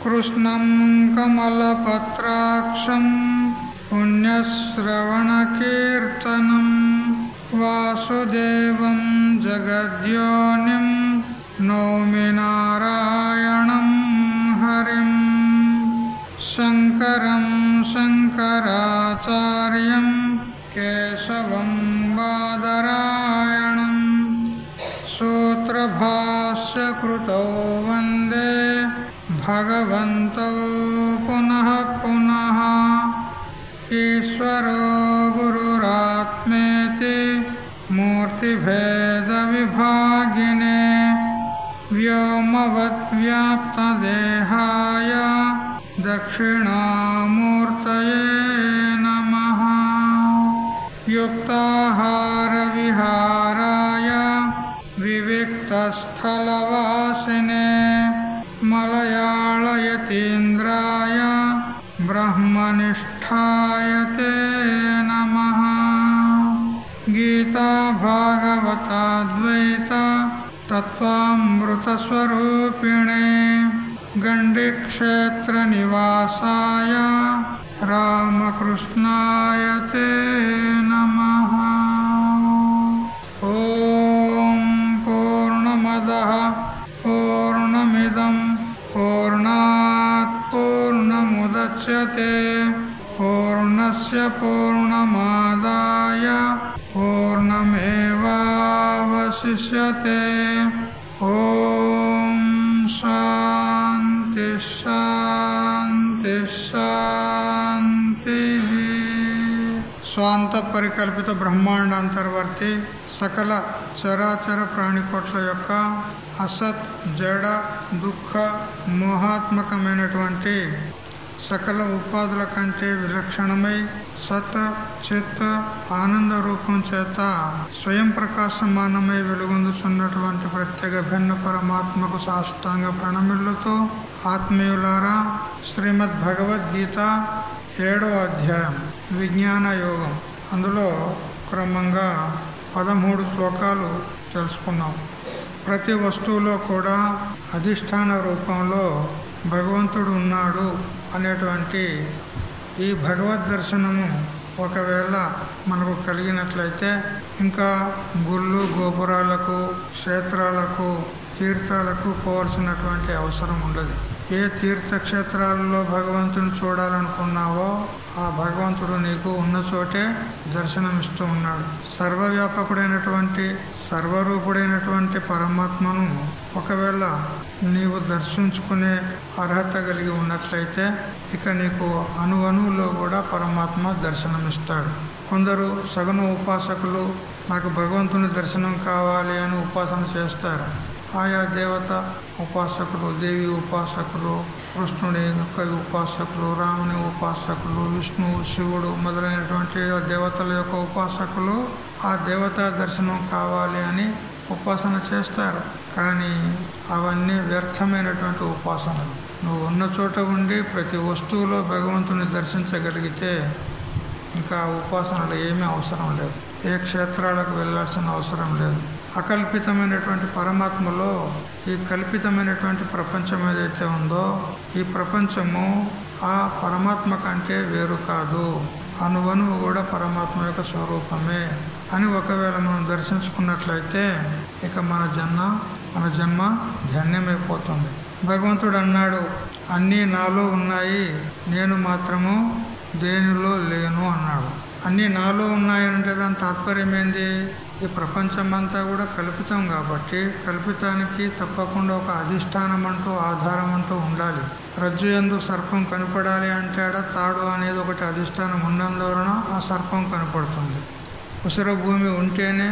కృష్ణం కమలపత్రాక్షం పుణ్యశ్రవణకీర్తనం వాసుదేవం జగద్యోనిం నౌమి నారాయణం హరిం శంకరం శంకరాచార్యం కేశవం బాదరాయణం సూత్రభాష్యకృతౌ వందే భగవంతో పునః పునః ఈశ్వరో గురురాత్మేతి మూర్తిభేద విభాగినే వ్యోమవద్వ్యాప్తదేహాయ దక్షిణామూర్తయే నమః యుక్తాహార విహారాయ వివిక్తస్థలవాసినే మలయాళయతీంద్రాయ బ్రహ్మనిష్ఠాయ తే నమః గీతా భాగవతాద్వైత తత్వామృతస్వరూపిణే గండిక్షేత్ర నివాసాయ రామకృష్ణాయ తే నమః. ఓం పూర్ణమదః పూర్ణమిదం పూర్ణాత్ పూర్ణముదచ్యతే పూర్ణస్య పూర్ణమాదాయ పూర్ణమేవావశిష్యతే. ఓం శాంతి శాంతి శాంతి. స్వాంత పరికల్పిత బ్రహ్మాండాంతర్వర్తి సకల చరాచర ప్రాణికోట్ల యొక్క అసత్ జడ దుఃఖ మోహాత్మకమైనటువంటి సకల ఉపాధుల కంటే విలక్షణమై సత్ చిత్ ఆనంద రూపం చేత స్వయం ప్రకాశమానమై వెలుగొందుతున్నటువంటి ప్రత్యేక భిన్న పరమాత్మకు సాష్టాంగ ప్రణమిల్లుతూ ఆత్మీయులారా, శ్రీమద్ భగవద్గీత 7వ అధ్యాయం విజ్ఞాన యోగం, అందులో క్రమంగా 13 శ్లోకాలు తెలుసుకున్నాం. ప్రతి వస్తువులో కూడా అధిష్టాన రూపంలో భగవంతుడు ఉన్నాడు అనేటువంటి ఈ భగవద్ దర్శనము ఒకవేళ మనకు కలిగినట్లయితే ఇంకా గుళ్ళు గోపురాలకు క్షేత్రాలకు తీర్థాలకు పోవాల్సినటువంటి అవసరం ఉండదు. ఏ తీర్థక్షేత్రాలలో భగవంతుని చూడాలనుకున్నావో ఆ భగవంతుడు నీకు ఉన్న చోటే దర్శనమిస్తూ ఉన్నాడు. సర్వవ్యాపకుడైనటువంటి సర్వరూపుడైనటువంటి పరమాత్మను ఒకవేళ నీవు దర్శించుకునే అర్హత కలిగి ఉన్నట్లయితే ఇక నీకు అణువణువులో కూడా పరమాత్మ దర్శనమిస్తాడు. కొందరు సగుణ ఉపాసకులు నాకు భగవంతుని దర్శనం కావాలి అని ఉపాసన చేస్తారు. ఆయా దేవత ఉపాసకులు, దేవి ఉపాసకులు, కృష్ణుడి యొక్క ఉపాసకులు, రాముని ఉపాసకులు, విష్ణువు, శివుడు మొదలైనటువంటి దేవతల యొక్క ఉపాసకులు ఆ దేవతా దర్శనం కావాలి అని ఉపాసన చేస్తారు. కానీ అవన్నీ వ్యర్థమైనటువంటి ఉపాసనలు. నువ్వు ఉన్న చోట ఉండి ప్రతి వస్తువులో భగవంతుని దర్శించగలిగితే ఇంకా ఉపాసనలు ఏమీ అవసరం లేదు. ఏ క్షేత్రాలకు వెళ్ళాల్సిన అవసరం లేదు. అకల్పితమైనటువంటి పరమాత్మలో ఈ కల్పితమైనటువంటి ప్రపంచం ఏదైతే ఉందో ఈ ప్రపంచము ఆ పరమాత్మ కంటే వేరు కాదు, అణువణువు కూడా పరమాత్మ యొక్క స్వరూపమే అని ఒకవేళ మనం దర్శించుకున్నట్లయితే ఇక మన జన్మ ధన్యమైపోతుంది. భగవంతుడు అన్నాడు, అన్నీ నాలో ఉన్నాయి, నేను మాత్రము దేనిలో లేను అన్నాడు. అన్నీ నాలో ఉన్నాయంటే దాని తాత్పర్యం ఏంది? ఈ ప్రపంచం అంతా కూడా కల్పితం కాబట్టి కల్పితానికి తప్పకుండా ఒక అధిష్టానం అంటూ ఆధారం అంటూ ఉండాలి. రజ్జు యందు సర్పం కనపడాలి అంటే తాడు అనేది ఒకటి అధిష్టానం ఉన్నందువలన ఆ సర్పం కనపడుతుంది. ఉసిర భూమి ఉంటేనే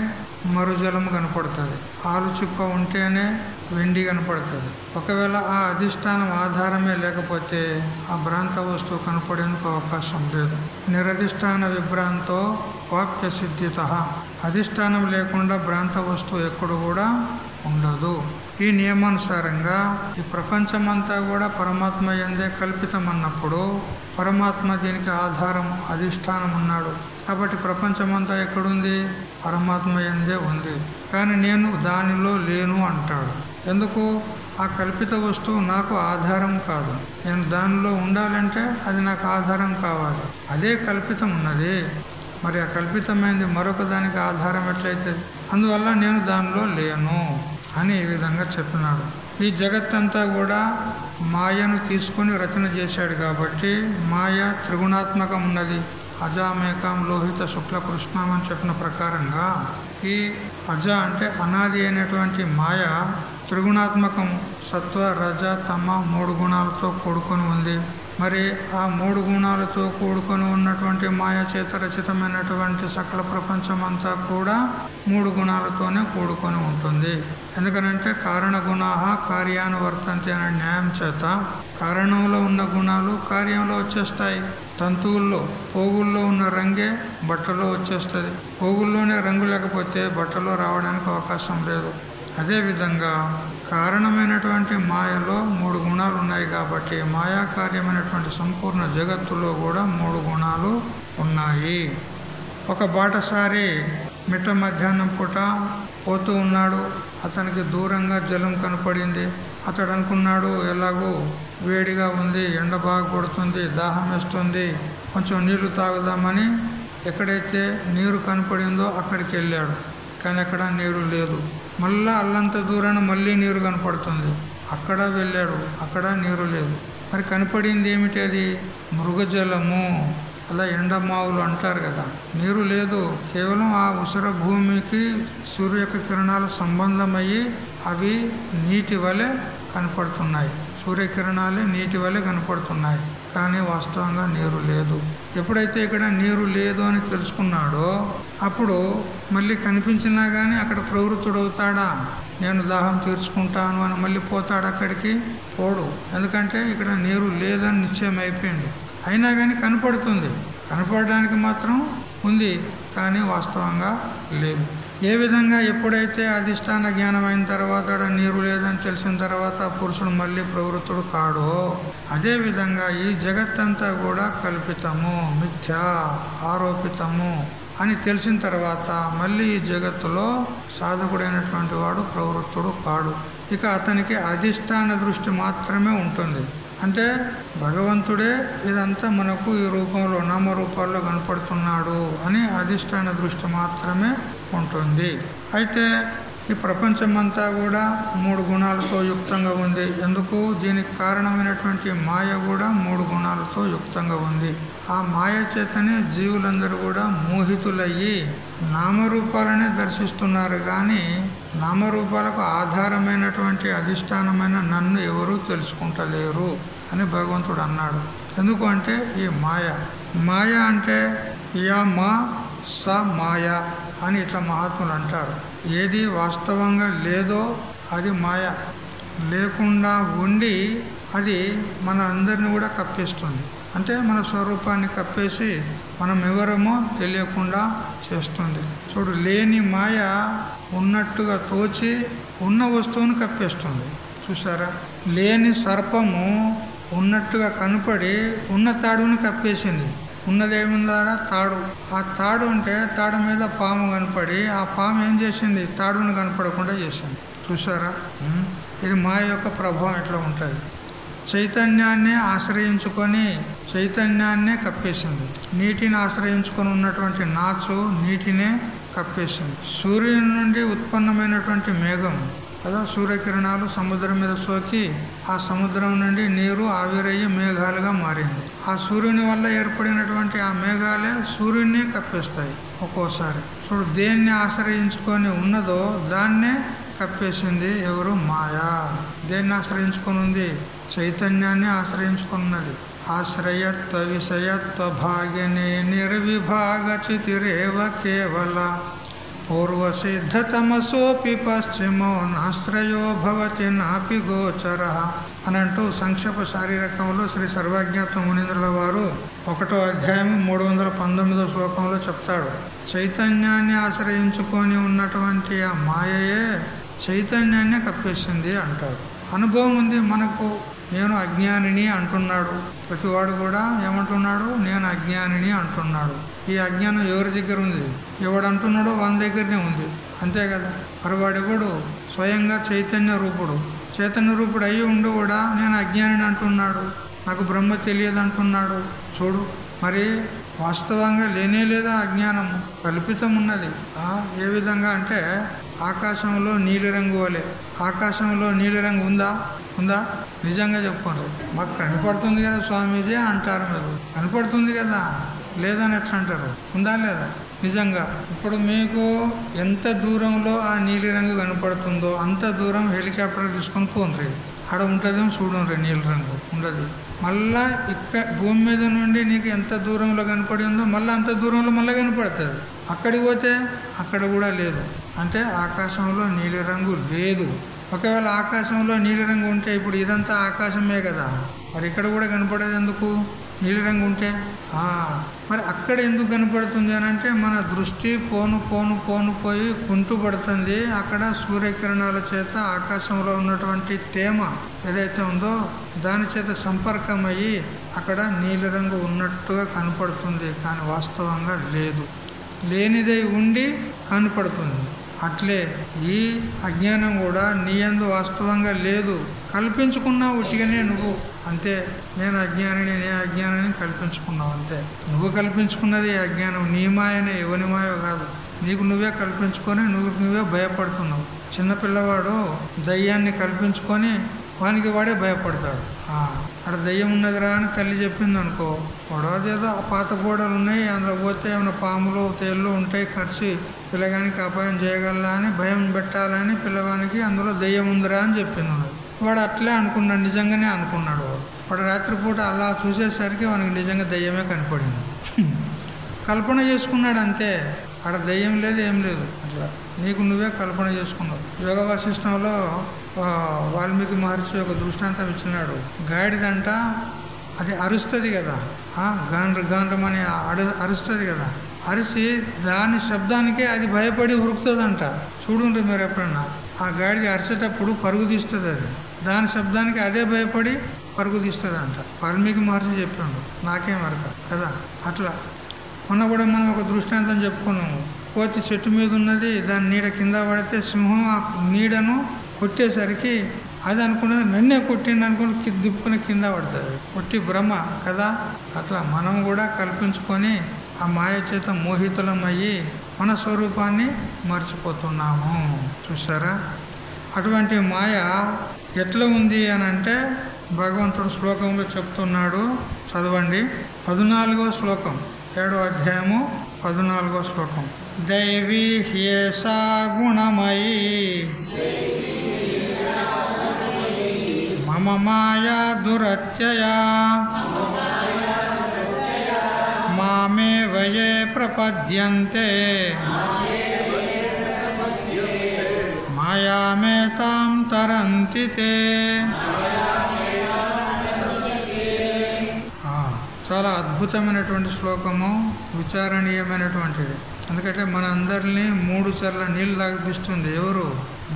మరుజలం కనపడుతుంది. ఆలుచిప్ప ఉంటేనే వెండి కనపడుతుంది. ఒకవేళ ఆ అధిష్టానం ఆధారమే లేకపోతే ఆ భ్రాంత వస్తువు కనపడేందుకు అవకాశం లేదు. నిరధిష్టాన విభ్రాంతో వాప్య సిద్ధిత. అధిష్టానం లేకుండా భ్రాంత వస్తువు ఎప్పుడు కూడా ఉండదు. ఈ నియమానుసారంగా ఈ ప్రపంచమంతా కూడా పరమాత్మ యందే కల్పితం అన్నప్పుడు పరమాత్మ దీనికి ఆధారం అధిష్టానం ఉన్నాడు. కాబట్టి ప్రపంచమంతా ఎక్కడుంది? పరమాత్మ యందే ఉంది. కానీ నేను దానిలో లేను అంటాడు. ఎందుకు? ఆ కల్పిత వస్తువు నాకు ఆధారం కాదు. నేను దానిలో ఉండాలంటే అది నాకు ఆధారం కావాలి. అదే కల్పితం ఉన్నది. మరి ఆ కల్పితమైనది మరొక దానికి ఆధారం ఎట్లయితుంది? అందువల్ల నేను దానిలో లేను అని ఈ విధంగా చెప్పినాడు. ఈ జగత్తంతా కూడా మాయను తీసుకొని రచన చేశాడు. కాబట్టి మాయ త్రిగుణాత్మకం ఉన్నది. అజామేకం లోహిత శుక్ల కృష్ణం అని చెప్పిన ప్రకారంగా ఈ అజ అంటే అనాది అయినటువంటి మాయ త్రిగుణాత్మకం. సత్వ రజ తమ 3 గుణాలతో కూడుకొని ఉంది. మరి ఆ 3 గుణాలతో కూడుకొని ఉన్నటువంటి మాయ చేత రచితమైనటువంటి సకల ప్రపంచమంతా కూడా 3 గుణాలతోనే కూడుకొని ఉంటుంది. ఎందుకనంటే కారణ గుణాహ కార్యానువర్తంతి అనే న్యాయం చేత కారణంలో ఉన్న గుణాలు కార్యంలో వచ్చేస్తాయి. తంతువుల్లో పోగుల్లో ఉన్న రంగే బట్టలో వచ్చేస్తుంది. పోగుల్లోనే రంగు లేకపోతే బట్టలో రావడానికి అవకాశం లేదు. అదేవిధంగా కారణమైనటువంటి మాయలో 3 గుణాలు ఉన్నాయి. కాబట్టి మాయా కార్యమైనటువంటి సంపూర్ణ జగత్తులో కూడా 3 గుణాలు ఉన్నాయి. ఒక బాటసారి మిట్ట మధ్యాహ్నం పూట పోతూ ఉన్నాడు. అతనికి దూరంగా జలం కనపడింది. అతడు అనుకున్నాడు, ఎలాగూ వేడిగా ఉంది, ఎండ బాగా కొడుతుంది, దాహం వేస్తుంది, కొంచెం నీళ్లు తాగుదామని ఎక్కడైతే నీరు కనపడిందో అక్కడికి వెళ్ళాడు. కానీ అక్కడ నీరు లేదు. మళ్ళా అల్లంత దూరాన మళ్ళీ నీరు కనపడుతుంది. అక్కడ వెళ్ళాడు, అక్కడ నీరు లేదు. మరి కనపడింది ఏమిటి? అది మృగజలము. అలా ఎండమావులు అంటారు కదా. నీరు లేదు. కేవలం ఆ ఉసర భూమికి సూర్య యొక్క కిరణాల సంబంధమయ్యి అవి నీటి వలె కనపడుతున్నాయి. సూర్యకిరణాలే నీటి వలె కనపడుతున్నాయి. కానీ వాస్తవంగా నీరు లేదు. ఎప్పుడైతే ఇక్కడ నీరు లేదు అని తెలుసుకున్నాడో అప్పుడు మళ్ళీ కనిపించినా కానీ అక్కడ ప్రవృత్తుడవుతాడా? నేను దాహం తీర్చుకుంటాను అని మళ్ళీ పోతాడు? అక్కడికి పోడు. ఎందుకంటే ఇక్కడ నీరు లేదని నిశ్చయం అయిపోయింది. అయినా కానీ కనపడుతుంది. కనపడడానికి మాత్రం ఉంది, కానీ వాస్తవంగా లేదు. ఏ విధంగా ఎప్పుడైతే అధిష్టాన జ్ఞానం అయిన తర్వాత నీరు లేదని తెలిసిన తర్వాత ఆ పురుషుడు మళ్ళీ ప్రవృత్తుడు కాడో అదేవిధంగా ఈ జగత్తంతా కూడా కల్పితము, మిథ్యా, ఆరోపితము అని తెలిసిన తర్వాత మళ్ళీ ఈ జగత్తులో సాధకుడైనటువంటి వాడు ప్రవృత్తుడు కాడు. ఇక అతనికి అధిష్టాన దృష్టి మాత్రమే ఉంటుంది. అంటే భగవంతుడే ఇదంతా మనకు ఈ రూపంలో నామరూపాల్లో కనపడుతున్నాడు అని అధిష్టాన దృష్టి మాత్రమే ఉంటుంది. అయితే ఈ ప్రపంచమంతా కూడా 3 గుణాలతో యుక్తంగా ఉంది. ఎందుకు? దీనికి కారణమైనటువంటి మాయ కూడా 3 గుణాలతో యుక్తంగా ఉంది. ఆ మాయ చేతనే జీవులందరూ కూడా మోహితులయ్యి నామరూపాలనే దర్శిస్తున్నారు. కానీ నామరూపాలకు ఆధారమైనటువంటి అధిష్టానమైన నన్ను ఎవరూ తెలుసుకుంటలేరు అని భగవంతుడు అన్నాడు. ఎందుకు అంటే ఈ మాయ అంటే యా మా స మాయ అని ఇట్లా మహాత్ములు అంటారు. ఏది వాస్తవంగా లేదో అది మాయ. లేకుండా ఉండి అది మన అందరిని కూడా కప్పేస్తుంది. అంటే మన స్వరూపాన్ని కప్పేసి మనం ఎవరమో తెలియకుండా చేస్తుంది. చూడు, లేని మాయ ఉన్నట్టుగా తోచి ఉన్న వస్తువును కప్పేస్తుంది. చూసారా? లేని సర్పము ఉన్నట్టుగా కనపడి ఉన్న తాడుని కప్పేసింది. ఉన్నదేముందా? తాడు. ఆ తాడు అంటే తాడు మీద పాము కనపడి ఆ పాము ఏం చేసింది? తాడును కనపడకుండా చేసింది. చూసారా? ఇది మాయ యొక్క ప్రభావం ఎట్లా ఉంటుంది. చైతన్యాన్నే ఆశ్రయించుకొని చైతన్యాన్నే కప్పేసింది. నీటిని ఆశ్రయించుకొని ఉన్నటువంటి నాచు నీటినే కప్పేసింది. సూర్యుని నుండి ఉత్పన్నమైనటువంటి మేఘం కదా, సూర్యకిరణాలు సముద్రం మీద సోకి ఆ సముద్రం నుండి నీరు ఆవిరయ్యి మేఘాలుగా మారింది. ఆ సూర్యుని వల్ల ఏర్పడినటువంటి ఆ మేఘాలే సూర్యుడినే కప్పేస్తాయి ఒక్కోసారి. చూడు, దేన్ని ఆశ్రయించుకొని ఉన్నదో దాన్నే కప్పేసింది ఎవరు? మాయా. దేన్ని ఆశ్రయించుకొని ఉంది? చైతన్యాన్ని ఆశ్రయించుకొని ఉన్నది. ఆశ్రయత్వ విషయత్వ భాగిని నిర్విభాగ చితిరేవ కేవల పూర్వసిద్ధతమసోపి పశ్చిమో నాశ్రయో భవతి నాపి గోచర అని అంటూ సంక్షేప శారీరకంలో శ్రీ సర్వజ్ఞాత్మ మునీంద్రుల వారు 1వ అధ్యాయం 319వ శ్లోకంలో చెప్తాడు. చైతన్యాన్ని ఆశ్రయించుకొని ఉన్నటువంటి ఆ మాయయే చైతన్యాన్ని కప్పేసింది అంటాడు. అనుభవం ఉంది మనకు. నేను అజ్ఞానిని అంటున్నాడు. ప్రతివాడు కూడా ఏమంటున్నాడు? నేను అజ్ఞానిని అంటున్నాడు. ఈ అజ్ఞానం ఎవరి దగ్గర ఉంది? ఎవడు అంటున్నాడో వాని దగ్గరనే ఉంది. అంతే కదా. మరి వాడెవడు? స్వయంగా చైతన్య రూపుడు. చైతన్య రూపుడు అయ్యి ఉండి కూడా నేను అజ్ఞానిని అంటున్నాడు, నాకు బ్రహ్మ తెలియదు అంటున్నాడు. చూడు మరి వాస్తవంగా లేనే లేదా అజ్ఞానము, కల్పితం ఉన్నది. ఏ విధంగా అంటే ఆకాశంలో నీలిరంగు వలె. ఆకాశంలో నీలిరంగు ఉందా? ఉందా? నిజంగా చెప్పుకోండి. మాకు కనపడుతుంది కదా స్వామీజీ అంటారు. మీరు కనపడుతుంది కదా, లేదని ఎట్లా అంటారు? ఉందా లేదా? నిజంగా ఇప్పుడు మీకు ఎంత దూరంలో ఆ నీలిరంగు కనపడుతుందో అంత దూరం హెలికాప్టర్ తీసుకొని పోండి. ఆడ ఉంటుందేమో చూడండి, నీలిరంగు ఉండదు. మళ్ళా భూమి మీద నుండి నీకు ఎంత దూరంలో కనపడి ఉందో మళ్ళీ అంత దూరంలో మళ్ళీ కనపడుతుంది. అక్కడికి పోతే అక్కడ కూడా లేదు. అంటే ఆకాశంలో నీలిరంగు లేదు. ఒకవేళ ఆకాశంలో నీలిరంగు ఉంటే ఇప్పుడు ఇదంతా ఆకాశమే కదా, మరి ఇక్కడ కూడా కనపడేది ఎందుకు? నీలిరంగు ఉంటే మరి అక్కడ ఎందుకు కనపడుతుంది అని అంటే మన దృష్టి పోయి కుంటుపడుతుంది. అక్కడ సూర్యకిరణాల చేత ఆకాశంలో ఉన్నటువంటి తేమ ఏదైతే ఉందో దాని చేత సంపర్కమయ్యి అక్కడ నీలిరంగు ఉన్నట్టుగా కనపడుతుంది. కానీ వాస్తవంగా లేదు. లేనిదై ఉండి కనపడుతుంది. అట్లే ఈ అజ్ఞానం కూడా నీ యందు వాస్తవంగా లేదు, కల్పించుకున్నావు ఉట్టిగానే నువ్వు. అంతే. నేను అజ్ఞానాన్ని కల్పించుకున్నావు అంతే. నువ్వు కల్పించుకున్నది అజ్ఞానం. నీ మాయనే, ఎవని మాయో కాదు. నీకు నువ్వే కల్పించుకొని నువ్వే భయపడుతున్నావు. చిన్నపిల్లవాడు దయ్యాన్ని కల్పించుకొని వానికి వాడే భయపడతాడు. అక్కడ దయ్యం ఉన్నదిరా అని తల్లి చెప్పింది అనుకో, వాడు అదేదో ఆ పాత గోడలు ఉన్నాయి, అందులో పోతే ఏమైనా పాములు తేళ్ళు ఉంటాయి, కరిచి పిల్లగానికి అపాయం చేయగలరా అని భయం పెట్టాలని పిల్లవానికి అందులో దయ్యం ఉందిరా అని చెప్పింది. వాడు అట్లే అనుకున్నాడు, నిజంగానే అనుకున్నాడు. వాడు రాత్రిపూట అలా చూసేసరికి వానికి నిజంగా దయ్యమే కనపడింది. కల్పన చేసుకున్నాడు అంతే. ఆడ దయ్యం లేదు, ఏం లేదు. అట్లా నీకు నువ్వే కల్పన చేసుకున్నావు. యోగ వాసిష్టంలో వాల్మీకి మహర్షి ఒక దృష్టాంతం ఇచ్చినాడు. గాడిదంట అది అరుస్తుంది కదా, గాండ్రమని అరుస్తుంది కదా. అరిసి దాని శబ్దానికే అది భయపడి ఉరుకుతుందంట. చూడండి మీరు ఎప్పుడన్నా ఆ గాడిద అరిసేటప్పుడు పరుగు తీస్తుంది. అది దాని శబ్దానికి అదే భయపడి పరుగు తీస్తుంది అంట. వాల్మీకి మహర్షి చెప్పాడు, నాకేం అరక కదా. అట్లా మొన్న కూడా మనం ఒక దృష్టాంతం చెప్పుకున్నాము. కోతి చెట్టు మీద ఉన్నది, దాని నీడ కింద పడితే సింహం ఆ నీడను కొట్టేసరికి అది అనుకున్నది నన్నే కొట్టిండు అనుకుని దిప్పుకుని కింద పడుతుంది. కొట్టి భ్రమ కదా. అట్లా మనం కూడా కల్పించుకొని ఆ మాయ చేత మోహితులమయ్యి మన స్వరూపాన్ని మర్చిపోతున్నాము. చూసారా? అటువంటి మాయ ఎట్లా ఉంది అని అంటే భగవంతుడు శ్లోకంలో చెప్తున్నాడు. చదవండి. 14వ శ్లోకం, 7వ అధ్యాయము 14వ శ్లోకం. దైవీ హ్యేషా గుణమయీ మమ మాయా దురత్యయా మామేవ యే ప్రపద్యంతే మాయామేతాం తరంతి తే. చాలా అద్భుతమైనటువంటి శ్లోకము, విచారణీయమైనటువంటిది. ఎందుకంటే మన అందరినీ 3 చర్ల నీళ్ళు తాగిపిస్తుంది. ఎవరు?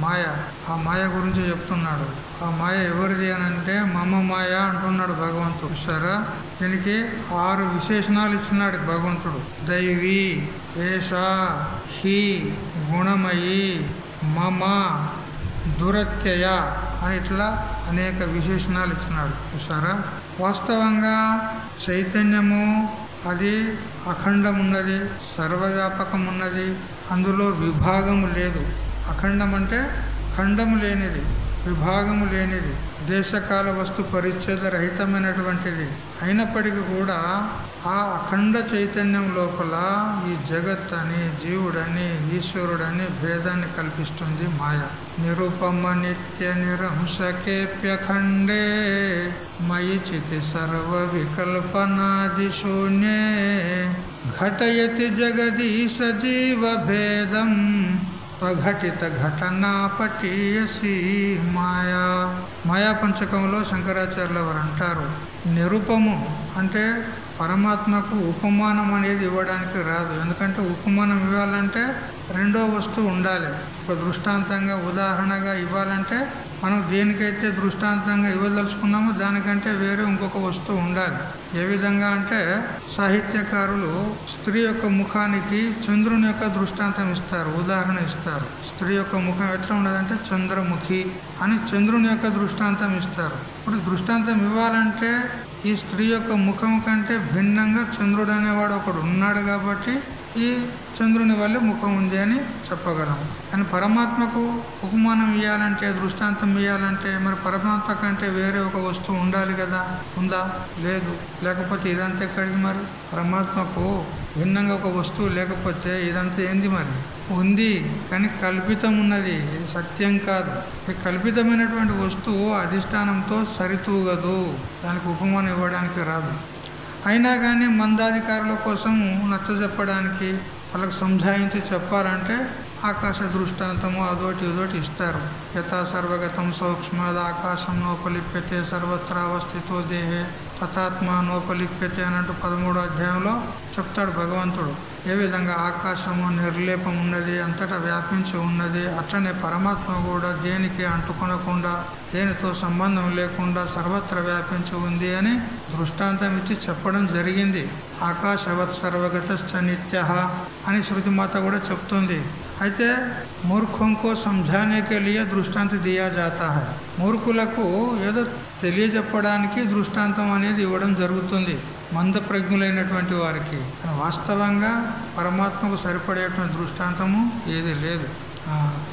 మాయ. ఆ మాయ గురించి చెప్తున్నాడు. ఆ మాయ ఎవరిది అని అంటే మమ మాయ అంటున్నాడు భగవంతుడు. సరే, దీనికి 6 విశేషణాలు ఇచ్చినాడు భగవంతుడు. దైవీ, ఏషా, హి, గుణమయి, మమ, దురత్యయ అని ఇట్లా అనేక విశేషణాలు ఇచ్చినాడు. చూసారా? వాస్తవంగా చైతన్యము అది అఖండం ఉన్నది, సర్వవ్యాపకం ఉన్నది, అందులో విభాగము లేదు. అఖండం అంటే ఖండము లేనిది, విభాగము లేనిది, దేశకాల వస్తు పరిచ్ఛేద రహితమైనటువంటిది. అయినప్పటికీ కూడా ఆ అఖండ చైతన్యం లోపల ఈ జగత్ అని, జీవుడని, ఈశ్వరుడని భేదాన్ని కల్పిస్తుంది మాయ. నిరుపమ నిత్య నిరంశకేప్యఖండే మయి చితి సర్వ వికల్పనాది శూన్యే ఘటయతి జగదీశ జీవ భేదం స్వఘటిత ఘటనా పటీయసి మాయా. మాయా పంచకంలో శంకరాచార్యుల వారు అంటారు, నిరుపము అంటే పరమాత్మకు ఉపమానం అనేది ఇవ్వడానికి రాదు. ఎందుకంటే ఉపమానం ఇవ్వాలంటే రెండో వస్తువు ఉండాలి. ఒక దృష్టాంతంగా ఉదాహరణగా ఇవ్వాలంటే మనం దేనికైతే దృష్టాంతంగా ఇవ్వదలుచుకున్నామో దానికంటే వేరే ఇంకొక వస్తువు ఉండాలి. ఏ విధంగా అంటే సాహిత్యకారులు స్త్రీ యొక్క ముఖానికి చంద్రుని యొక్క దృష్టాంతం ఇస్తారు, ఉదాహరణ ఇస్తారు. స్త్రీ యొక్క ముఖం ఎట్లా ఉండదంటే చంద్రముఖి అని చంద్రుని యొక్క దృష్టాంతం ఇస్తారు. ఇప్పుడు దృష్టాంతం ఇవ్వాలంటే ఈ స్త్రీ యొక్క ముఖం కంటే భిన్నంగా చంద్రుడు అనేవాడు ఒకడు ఉన్నాడు కాబట్టి ఈ చంద్రుని వల్లే ముఖం ఉంది అని చెప్పగలం. కానీ పరమాత్మకు ఉపమానం ఇవ్వాలంటే, దృష్టాంతం ఇవ్వాలంటే మరి పరమాత్మ కంటే వేరే ఒక వస్తువు ఉండాలి కదా. ఉందా? లేదు. లేకపోతే ఇదంతా ఎక్కడిది? మరి పరమాత్మకు భిన్నంగా ఒక వస్తువు లేకపోతే ఇదంతా ఏంది? మరి ఉంది, కానీ కల్పితం ఉన్నది, ఇది సత్యం కాదు. ఈ కల్పితమైనటువంటి వస్తువు అధిష్టానంతో సరితూగదు, దానికి ఉపమానం ఇవ్వడానికి రాదు. అయినా కానీ మందాధికారుల కోసం నచ్చజెప్పడానికి, వాళ్ళకు సంజాయించి చెప్పాలంటే ఆకాశ దృష్టాంతము అదోటి ఇదోటి ఇస్తారు. యథా సర్వగతం సూక్ష్మద ఆకాశం నోపలిప్యతే సర్వత్రావస్థితో దేహే తథాత్మ నోపలిప్యతే అన్నట్టు 13వ అధ్యాయంలో చెప్తాడు భగవంతుడు. ఏ విధంగా ఆకాశము నిర్లేపం ఉన్నది, అంతటా వ్యాపించి ఉన్నది, అట్లనే పరమాత్మ కూడా దేనికి అంటుకొనకుండా, దేనితో సంబంధం లేకుండా సర్వత్ర వ్యాపించి ఉంది అని దృష్టాంతం ఇచ్చి చెప్పడం జరిగింది. ఆకాశవత్ సర్వగతశ్చ నిత్యః అని శృతిమాత కూడా చెప్తుంది. అయితే మూర్ఖంకో సంజానే కే లియే దృష్టాంత దియా జాతా హై. మూర్ఖులకు ఏదో తెలియజెప్పడానికి దృష్టాంతం అనేది ఇవ్వడం జరుగుతుంది, మందప్రజ్ఞులైనటువంటి వారికి. వాస్తవంగా పరమాత్మకు సరిపడేటువంటి దృష్టాంతము ఏది లేదు.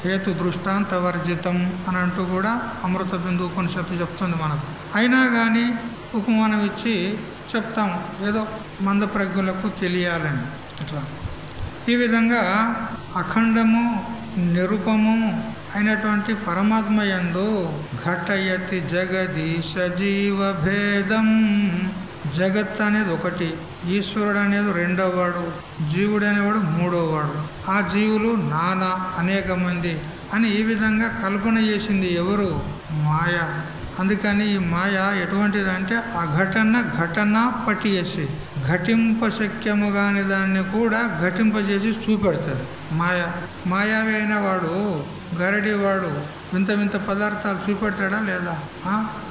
హేతు దృష్టాంత వర్జితం అని అంటూ కూడా అమృత బిందు ఉపనిషత్తు చెప్తుంది మనకు. అయినా కానీ ఉపమానం ఇచ్చి చెప్తాం, ఏదో మందప్రజ్ఞులకు తెలియాలని. అట్లా ఈ విధంగా అఖండము నిరుపము అయినటువంటి పరమాత్మ యందు ఘటయతి జగదీశ జీవ భేదం. జగత్ అనేది ఒకటి, ఈశ్వరుడు అనేది రెండోవాడు, జీవుడు అనేవాడు మూడోవాడు. ఆ జీవులు నానా అనేక మంది అని ఈ విధంగా కల్పన చేసింది ఎవరు? మాయ. అందుకని ఈ మాయ ఎటువంటిదంటే అఘటన ఘటన పటియసి, ఘటింపశక్యము కాని దాన్ని కూడా ఘటింపజేసి చూపెడుతుంది మాయ. మాయావి అయిన వాడు, గరడివాడు వింత వింత పదార్థాలు చూపెడతాడా లేదా?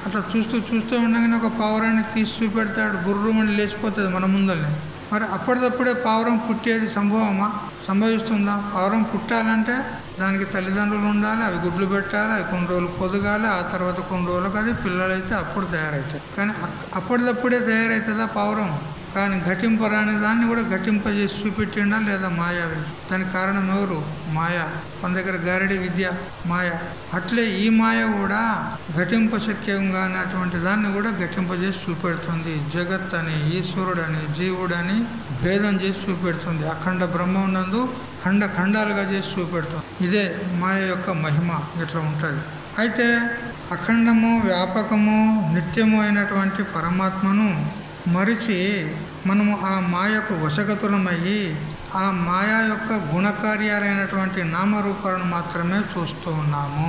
అట్లా చూస్తూ చూస్తూ ఉండగానే ఒక పావురాన్ని తీసి చూపెడతాడు, గుర్రుమని లేచిపోతుంది మన ముందరనే. మరి అప్పటిదప్పుడే పావురం పుట్టేది సంభవమా? సంభవిస్తుందా? పావురం పుట్టాలంటే దానికి తల్లిదండ్రులు ఉండాలి, అవి గుడ్లు పెట్టాలి, అవి కొన్ని రోజులు పొదగాలి, ఆ తర్వాత కొన్ని రోజులకు అది పిల్లలైతే అప్పుడు తయారవుతాయి. కానీ అప్పటిదప్పుడే తయారవుతుందా పావురం? కానీ ఘటింపరాని దాన్ని కూడా ఘటింపజేసి చూపెట్టిండా లేదా మాయావి? దానికి కారణం ఎవరు? మాయ. మన దగ్గర గారడి విద్య మాయ. అట్లే ఈ మాయ కూడా ఘటింపశక్యం కానటువంటి దాన్ని కూడా ఘటింపజేసి చూపెడుతుంది. జగత్ అని, ఈశ్వరుడని, జీవుడని భేదం చేసి చూపెడుతుంది. అఖండ బ్రహ్మనందు ఖండ ఖండాలుగా చేసి చూపెడుతుంది. ఇదే మాయ యొక్క మహిమ. ఇట్లా ఉంటుంది. అయితే అఖండము, వ్యాపకము, నిత్యము అయినటువంటి పరమాత్మను మరిచి మనము ఆ మాయకు వశగతులమయ్యి ఆ మాయా యొక్క గుణకార్యాలైనటువంటి నామరూపాలను మాత్రమే చూస్తూ ఉన్నాము.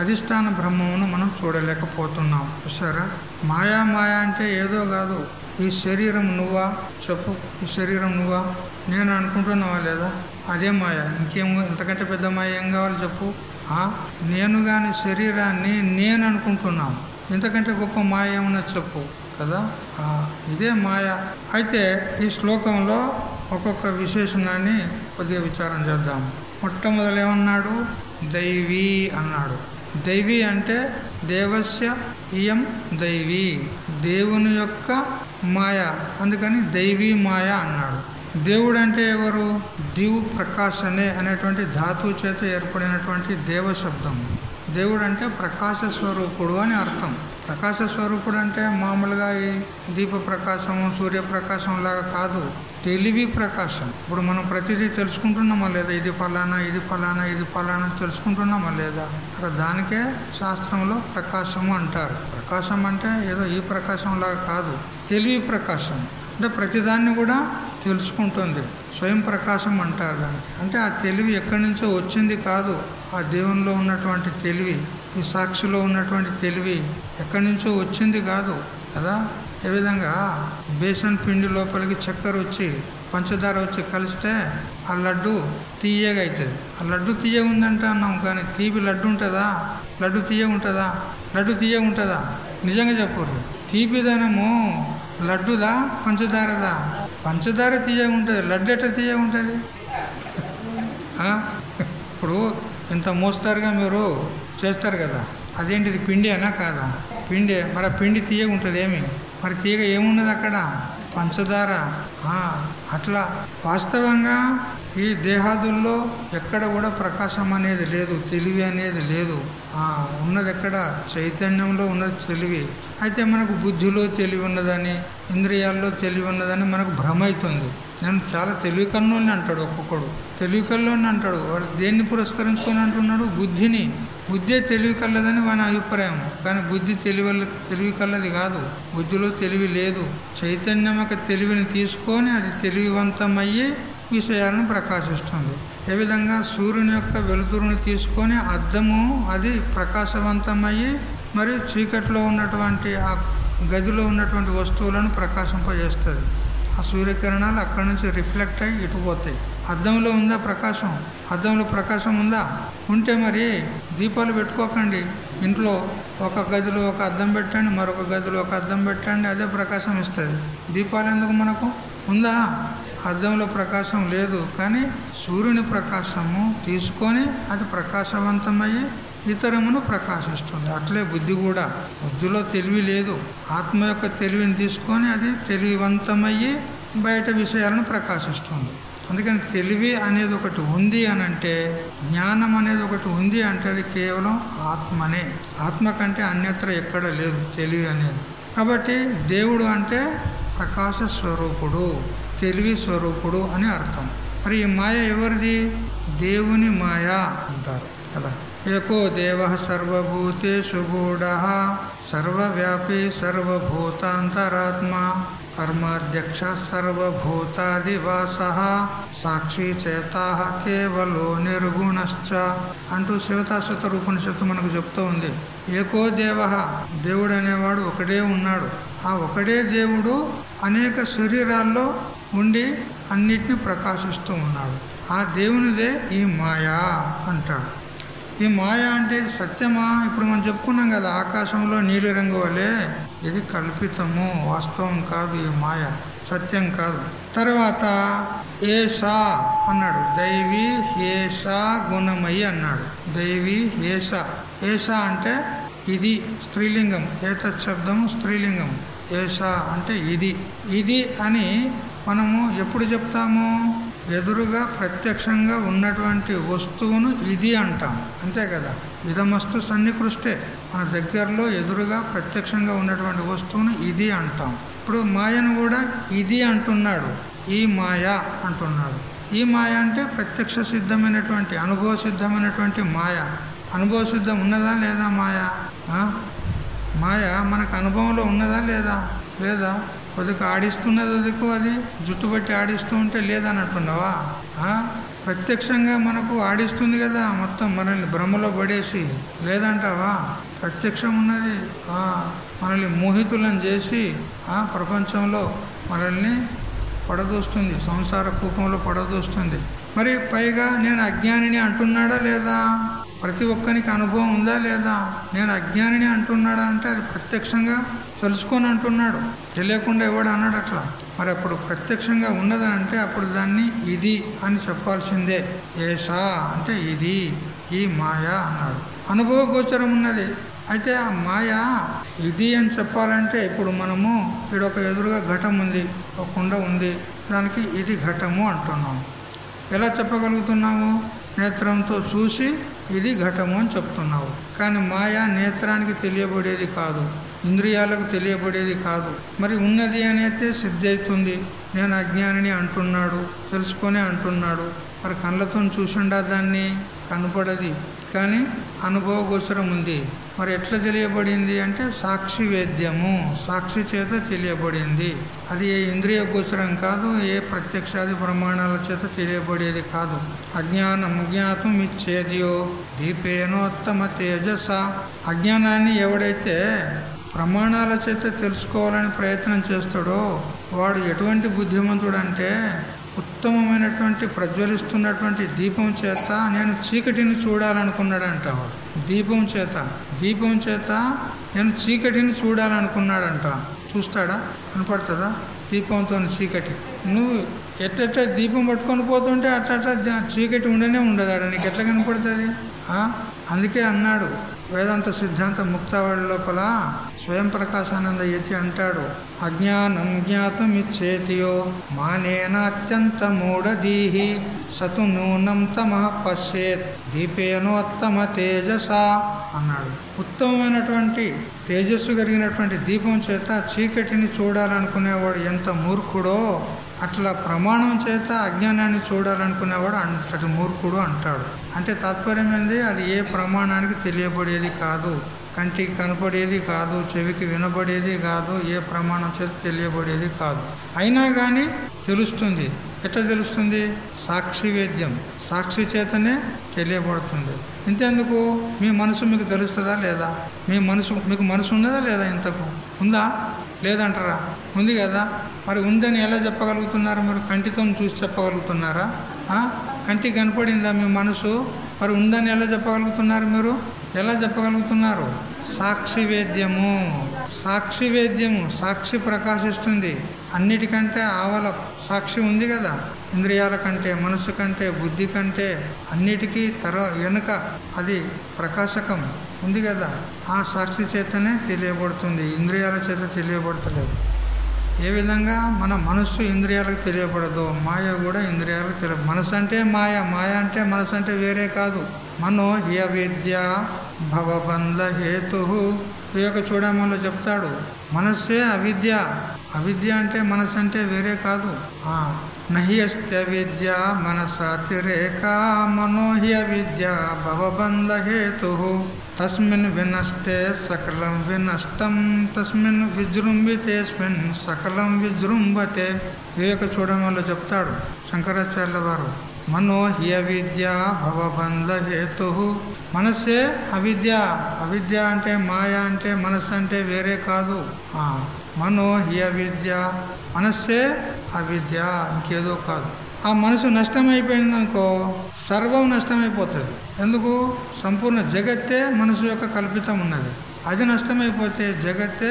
అధిష్టాన బ్రహ్మమును మనం చూడలేకపోతున్నాం. చూసారా? మాయా మాయా అంటే ఏదో కాదు. ఈ శరీరం నువ్వా? చెప్పు. ఈ శరీరం నువ్వా? నేను అనుకుంటున్నావా లేదా? అదే మాయ. ఇంకేం ఇంతకంటే పెద్ద మాయ ఏం కావాలి చెప్పు? నేను కానీ శరీరాన్ని నేను అనుకుంటున్నాను. ఇంతకంటే గొప్ప మాయ ఏమన్నా చెప్పు కదా. ఇదే మాయ. అయితే ఈ శ్లోకంలో ఒక్కొక్క విశేషణాన్ని కొద్దిగా విచారం చేద్దాం. మొట్టమొదలు ఏమన్నాడు? దైవీ అన్నాడు. దైవీ అంటే దేవస్య ఇయం దైవీ, దేవుని యొక్క మాయ. అందుకని దైవీ మాయ అన్నాడు. దేవుడు అంటే ఎవరు? దివ్ ప్రకాశనే అనేటువంటి ధాతువు చేత ఏర్పడినటువంటి దేవ శబ్దం. దేవుడు అంటే ప్రకాశ స్వరూపుడు అని అర్థం. ప్రకాశ స్వరూపుడు అంటే మామూలుగా ఈ దీప ప్రకాశము సూర్యప్రకాశం లాగా కాదు, తెలివి ప్రకాశం. ఇప్పుడు మనం ప్రతిదీ తెలుసుకుంటున్నామా లేదా, ఇది ఫలానా ఇది ఫలానా ఇది ఫలానా తెలుసుకుంటున్నామా లేదా, దానికే శాస్త్రంలో ప్రకాశము అంటారు. ప్రకాశం అంటే ఏదో ఈ ప్రకాశం లాగా కాదు, తెలివి ప్రకాశం అంటే ప్రతిదాన్ని కూడా తెలుసుకుంటుంది, స్వయం ప్రకాశం అంటారు దానికి. అంటే ఆ తెలివి ఎక్కడి నుంచో వచ్చింది కాదు, ఆ దేవునిలో ఉన్నటువంటి తెలివి, ఈ సాక్షిలో ఉన్నటువంటి తెలివి ఎక్కడి నుంచో వచ్చింది కాదు కదా. ఏ విధంగా బేసన్ పిండి లోపలికి చక్కెర వచ్చి పంచదార వచ్చి కలిస్తే ఆ లడ్డు తీయగా అవుతుంది. ఆ లడ్డు తీయ ఉందంటే అన్నాం, కానీ తీపి లడ్డు ఉంటుందా? లడ్డు తీయ ఉంటుందా? లడ్డు తీయ ఉంటుందా? నిజంగా చెప్పరు. తీపిదనము లడ్డుదా పంచదారదా? పంచదార తీయ ఉంటుంది, లడ్డు ఎట్లా తీయ ఉంటుంది? ఇప్పుడు ఇంత మోస్తారుగా మీరు చేస్తారు కదా, అదేంటిది పిండి అనా కాదా? పిండి. మరి ఆ పిండి తీయగా ఉంటుంది ఏమి? మరి తీయగ ఏమున్నది అక్కడ? పంచదార. అట్లా వాస్తవంగా ఈ దేహాదుల్లో ఎక్కడ కూడా ప్రకాశం అనేది లేదు, తెలివి అనేది లేదు. ఉన్నది ఎక్కడ? చైతన్యంలో ఉన్నది తెలివి. అయితే మనకు బుద్ధిలో తెలివి ఉన్నదని, ఇంద్రియాల్లో తెలివి ఉన్నదని మనకు భ్రమ అవుతుంది. నేను చాలా తెలివి కల్లోని అంటాడు ఒక్కొక్కడు, తెలివి కల్లోని అంటాడు. వాడు దేన్ని పురస్కరించుకొని అంటున్నాడు? బుద్ధిని. బుద్ధే తెలివి కల్లదని వాని అభిప్రాయం. కానీ బుద్ధి తెలివి కల్లది కాదు, బుద్ధిలో తెలివి లేదు. చైతన్యం యొక్క తెలివిని తీసుకొని అది తెలివివంతమయ్యి విషయాలను ప్రకాశిస్తుంది. ఏ విధంగా సూర్యుని యొక్క వెలుతురుని తీసుకొని అద్దము అది ప్రకాశవంతమయ్యి మరియు చీకట్లో ఉన్నటువంటి ఆ గదిలో ఉన్నటువంటి వస్తువులను ప్రకాశింపజేస్తుంది. ఆ సూర్యకిరణాలు అక్కడి నుంచి రిఫ్లెక్ట్ అయ్యి ఇటు పోతాయి. అద్దంలో ఉందా ప్రకాశం? అద్దంలో ప్రకాశం ఉందా? ఉంటే మరి దీపాలు పెట్టుకోకండి. ఇంట్లో ఒక గదిలో ఒక అద్దం పెట్టండి, మరొక గదిలో ఒక అద్దం పెట్టండి, అదే ప్రకాశం ఇస్తుంది. దీపాలు ఎందుకు మనకు? ఉందా? అద్దంలో ప్రకాశం లేదు, కానీ సూర్యుని ప్రకాశము తీసుకొని అది ప్రకాశవంతమయ్యి ఇతరమును ప్రకాశిస్తుంది. అట్లే బుద్ధి కూడా, బుద్ధిలో తెలివి లేదు, ఆత్మ యొక్క తెలివిని తీసుకొని అది తెలివివంతమయ్యి బయట విషయాలను ప్రకాశిస్తుంది. అందుకని తెలివి అనేది ఒకటి ఉంది అని అంటే, జ్ఞానం అనేది ఒకటి ఉంది అంటే అది కేవలం ఆత్మనే. ఆత్మ కంటే అన్యత్ర ఎక్కడ లేదు తెలివి అనేది. కాబట్టి దేవుడు అంటే ప్రకాశ స్వరూపుడు, తెలివి స్వరూపుడు అని అర్థం. మరి ఈ మాయ ఎవరిది? దేవుని మాయ అంటారు కదా. ఏకో దేవ సర్వభూతేషు గూఢః సర్వవ్యాపీ సర్వభూతాంతరాత్మ కర్మాధ్యక్ష సర్వభూతాదివాసః సాక్షి చేతాః కేవలో నిర్గుణశ్చ అంటూ శివతాశ్వత ఉపనిషత్తు మనకు చెప్తూ ఉంది. ఏకో దేవ, దేవుడు అనేవాడు ఒకడే ఉన్నాడు. ఆ ఒకడే దేవుడు అనేక శరీరాల్లో ఉండి అన్నిటిని ప్రకాశిస్తూ ఉన్నాడు. ఆ దేవునిదే ఈ మాయా అంటాడు. ఈ మాయ అంటే ఇది సత్యమా? ఇప్పుడు మనం చెప్పుకున్నాం కదా, ఆకాశంలో నీలి రంగు వలె ఇది కల్పితము, వాస్తవం కాదు. ఈ మాయ సత్యం కాదు. తర్వాత ఏషా అన్నాడు, దైవీ ఏషా గుణమయి అన్నాడు. దైవీ ఏషా. ఏషా అంటే ఇది స్త్రీలింగం, ఏతత్ శబ్దం స్త్రీలింగం. ఏషా అంటే ఇది. ఇది అని మనము ఎప్పుడు చెప్తాము? ఎదురుగా ప్రత్యక్షంగా ఉన్నటువంటి వస్తువును ఇది అంటాం, అంతే కదా. ఇదమస్తు సన్నికృష్టే, మన దగ్గరలో ఎదురుగా ప్రత్యక్షంగా ఉన్నటువంటి వస్తువును ఇది అంటాం. ఇప్పుడు మాయను కూడా ఇది అంటున్నాడు, ఈ మాయ అంటున్నాడు. ఈ మాయ అంటే ప్రత్యక్ష సిద్ధమైనటువంటి అనుభవ సిద్ధమైనటువంటి మాయ. అనుభవ సిద్ధం ఉన్నదా లేదా మాయ? మాయ మనకు అనుభవంలో ఉన్నదా లేదా? లేదా. కొద్దిగా ఆడిస్తున్నది వదికు, అది జుట్టు బట్టి ఆడిస్తూ ఉంటే లేదన్నట్టున్నావా? ప్రత్యక్షంగా మనకు ఆడిస్తుంది కదా, మొత్తం మనల్ని భ్రమలో పడేసి లేదంటావా? ప్రత్యక్షం ఉన్నది. మనల్ని మోహితులను చేసి ప్రపంచంలో మనల్ని పడదోస్తుంది, సంసార కూపంలో పడదోస్తుంది. మరి పైగా నేను అజ్ఞానిని అంటున్నాడా లేదా? ప్రతి ఒక్కరికి అనుభవం ఉందా లేదా? నేను అజ్ఞానిని అంటున్నాడా అంటే అది ప్రత్యక్షంగా తెలుసుకొని అంటున్నాడు, తెలియకుండా ఎవడు అన్నాడు అట్లా. మరి అప్పుడు ప్రత్యక్షంగా ఉన్నదని అంటే అప్పుడు దాన్ని ఇది అని చెప్పాల్సిందే. ఏషా అంటే ఇది, ఈ మాయ అన్నాడు. అనుభవ గోచరం ఉన్నది. అయితే ఆ మాయ ఇది అని చెప్పాలంటే ఇప్పుడు మనము ఇక్కడ ఎదురుగా ఘటం ఉంది, ఒక కుండ ఉంది, దానికి ఇది ఘటము అంటున్నాము. ఎలా చెప్పగలుగుతున్నాము? నేత్రంతో చూసి ఇది ఘటము అని చెప్తున్నావు. కానీ మాయ నేత్రానికి తెలియబడేది కాదు, ఇంద్రియాలకు తెలియబడేది కాదు. మరి ఉన్నది అనేది సిద్ధి అవుతుంది. నేను అజ్ఞానిని అంటున్నాడు, తెలుసుకొని అంటున్నాడు. మరి కళ్ళతో చూసిండా దాన్ని? కనపడది, కానీ అనుభవ గోచరం ఉంది. మరి ఎట్లా తెలియబడింది అంటే సాక్షి వేద్యము, సాక్షి చేత తెలియబడింది. అది ఏ ఇంద్రియ గోచరం కాదు, ఏ ప్రత్యక్షాది ప్రమాణాల చేత తెలియబడేది కాదు. అజ్ఞానం జ్ఞాతం ఇచ్చేదియో దీపేనోత్తమ తేజస. అజ్ఞానాన్ని ఎవడైతే ప్రమాణాల చేత తెలుసుకోవాలని ప్రయత్నం చేస్తాడో వాడు ఎటువంటి బుద్ధిమంతుడు అంటే ఉత్తమమైనటువంటి ప్రజ్వలిస్తున్నటువంటి దీపం చేత నేను చీకటిని చూడాలనుకున్నాడంట. వాడు దీపం చేత నేను చీకటిని చూడాలనుకున్నాడంట. చూస్తాడా? కనపడుతుందా దీపంతో చీకటి? నువ్వు ఎట్ట దీపం పట్టుకొని పోతుంటే అట్ట చీకటి ఉండనే ఉండదాడ, నీకు ఎట్లా కనపడుతుంది? అందుకే అన్నాడు వేదాంత సిద్ధాంత ముక్తావళి లోపల స్వయం ప్రకాశానంద యతి అంటాడు, అజ్ఞానం జ్ఞాతం ఇచ్చేతియో మానేన అత్యంత మూఢదీహి సతు నూనం తమః పశ్యేత్ దీపేనోత్తమ తేజస అన్నాడు. ఉత్తమమైనటువంటి తేజస్సు కలిగినటువంటి దీపం చేత చీకటిని చూడాలనుకునేవాడు ఎంత మూర్ఖుడో అట్లా ప్రమాణం చేత అజ్ఞానాన్ని చూడాలనుకునేవాడు అంతటి మూర్ఖుడు అంటాడు. అంటే తాత్పర్యం ఏంది? అది ఏ ప్రమాణానికి తెలియబడేది కాదు, కంటికి కనపడేది కాదు, చెవికి వినబడేది కాదు, ఏ ప్రమాణం చేత తెలియబడేది కాదు. అయినా కానీ తెలుస్తుంది. ఎట్లా తెలుస్తుంది? సాక్షి వేద్యం, సాక్షి చేతనే తెలియబడుతుంది. ఇంతెందుకు? మీ మనసు మీకు తెలుస్తుందా లేదా? మీకు మనసు ఉన్నదా లేదా? ఇంతకు ఉందా లేదంటారా? ఉంది కదా. మరి ఉందని ఎలా చెప్పగలుగుతున్నారు? మీరు కంటితో చూసి చెప్పగలుగుతున్నారా? కంటికి కనపడిందా మీ మనసు? మరి ఉందని ఎలా చెప్పగలుగుతున్నారు? మీరు ఎలా చెప్పగలుగుతున్నారు? సాక్షి వేద్యము, సాక్షి వేద్యము, సాక్షి ప్రకాశిస్తుంది. అన్నిటికంటే ఆవల సాక్షి ఉంది కదా, ఇంద్రియాల కంటే, మనసు కంటే, బుద్ధి కంటే అన్నిటికీ వెనుక అది ప్రకాశకం ఉంది కదా. ఆ సాక్షి చేతనే తెలియబడుతుంది, ఇంద్రియాల చేత తెలియబడతలేదు. ఏ విధంగా మన మనస్సు ఇంద్రియాలకు తెలియబడదో మాయ కూడా ఇంద్రియాలకు తెలియదు. మనసు అంటే మాయ, మాయ అంటే మనసు అంటే వేరే కాదు. మనో హ్య విద్య భవబంధ హేతు. వివేక చూడమలో చెప్తాడు, మనస్సే అవిద్య. అవిద్య అంటే మనసు అంటే వేరే కాదు. నహి అస్త్య విద్య మనసాతిరేక మనోహ్య విద్య భవబంధ హేతు. తస్మిన్ వినష్టే సకలం వినష్టం తస్మిన్ విజృంభితేస్మిన్ సకలం విజృంభతే. వివేక చూడమలో చెప్తాడు శంకరాచార్యుల వారు, మనోహ్య విద్య భవబంధ హేతు. మనస్సే అవిద్య. అవిద్య అంటే మాయ అంటే మనస్సు అంటే వేరే కాదు. మనోహ్య విద్య, మనస్సే అవిద్య, ఇంకేదో కాదు. ఆ మనసు నష్టమైపోయిందనుకో సర్వం నష్టమైపోతుంది. ఎందుకు? సంపూర్ణ జగత్తే మనసు యొక్క కల్పితం ఉన్నది. అది నష్టమైపోతే జగత్తే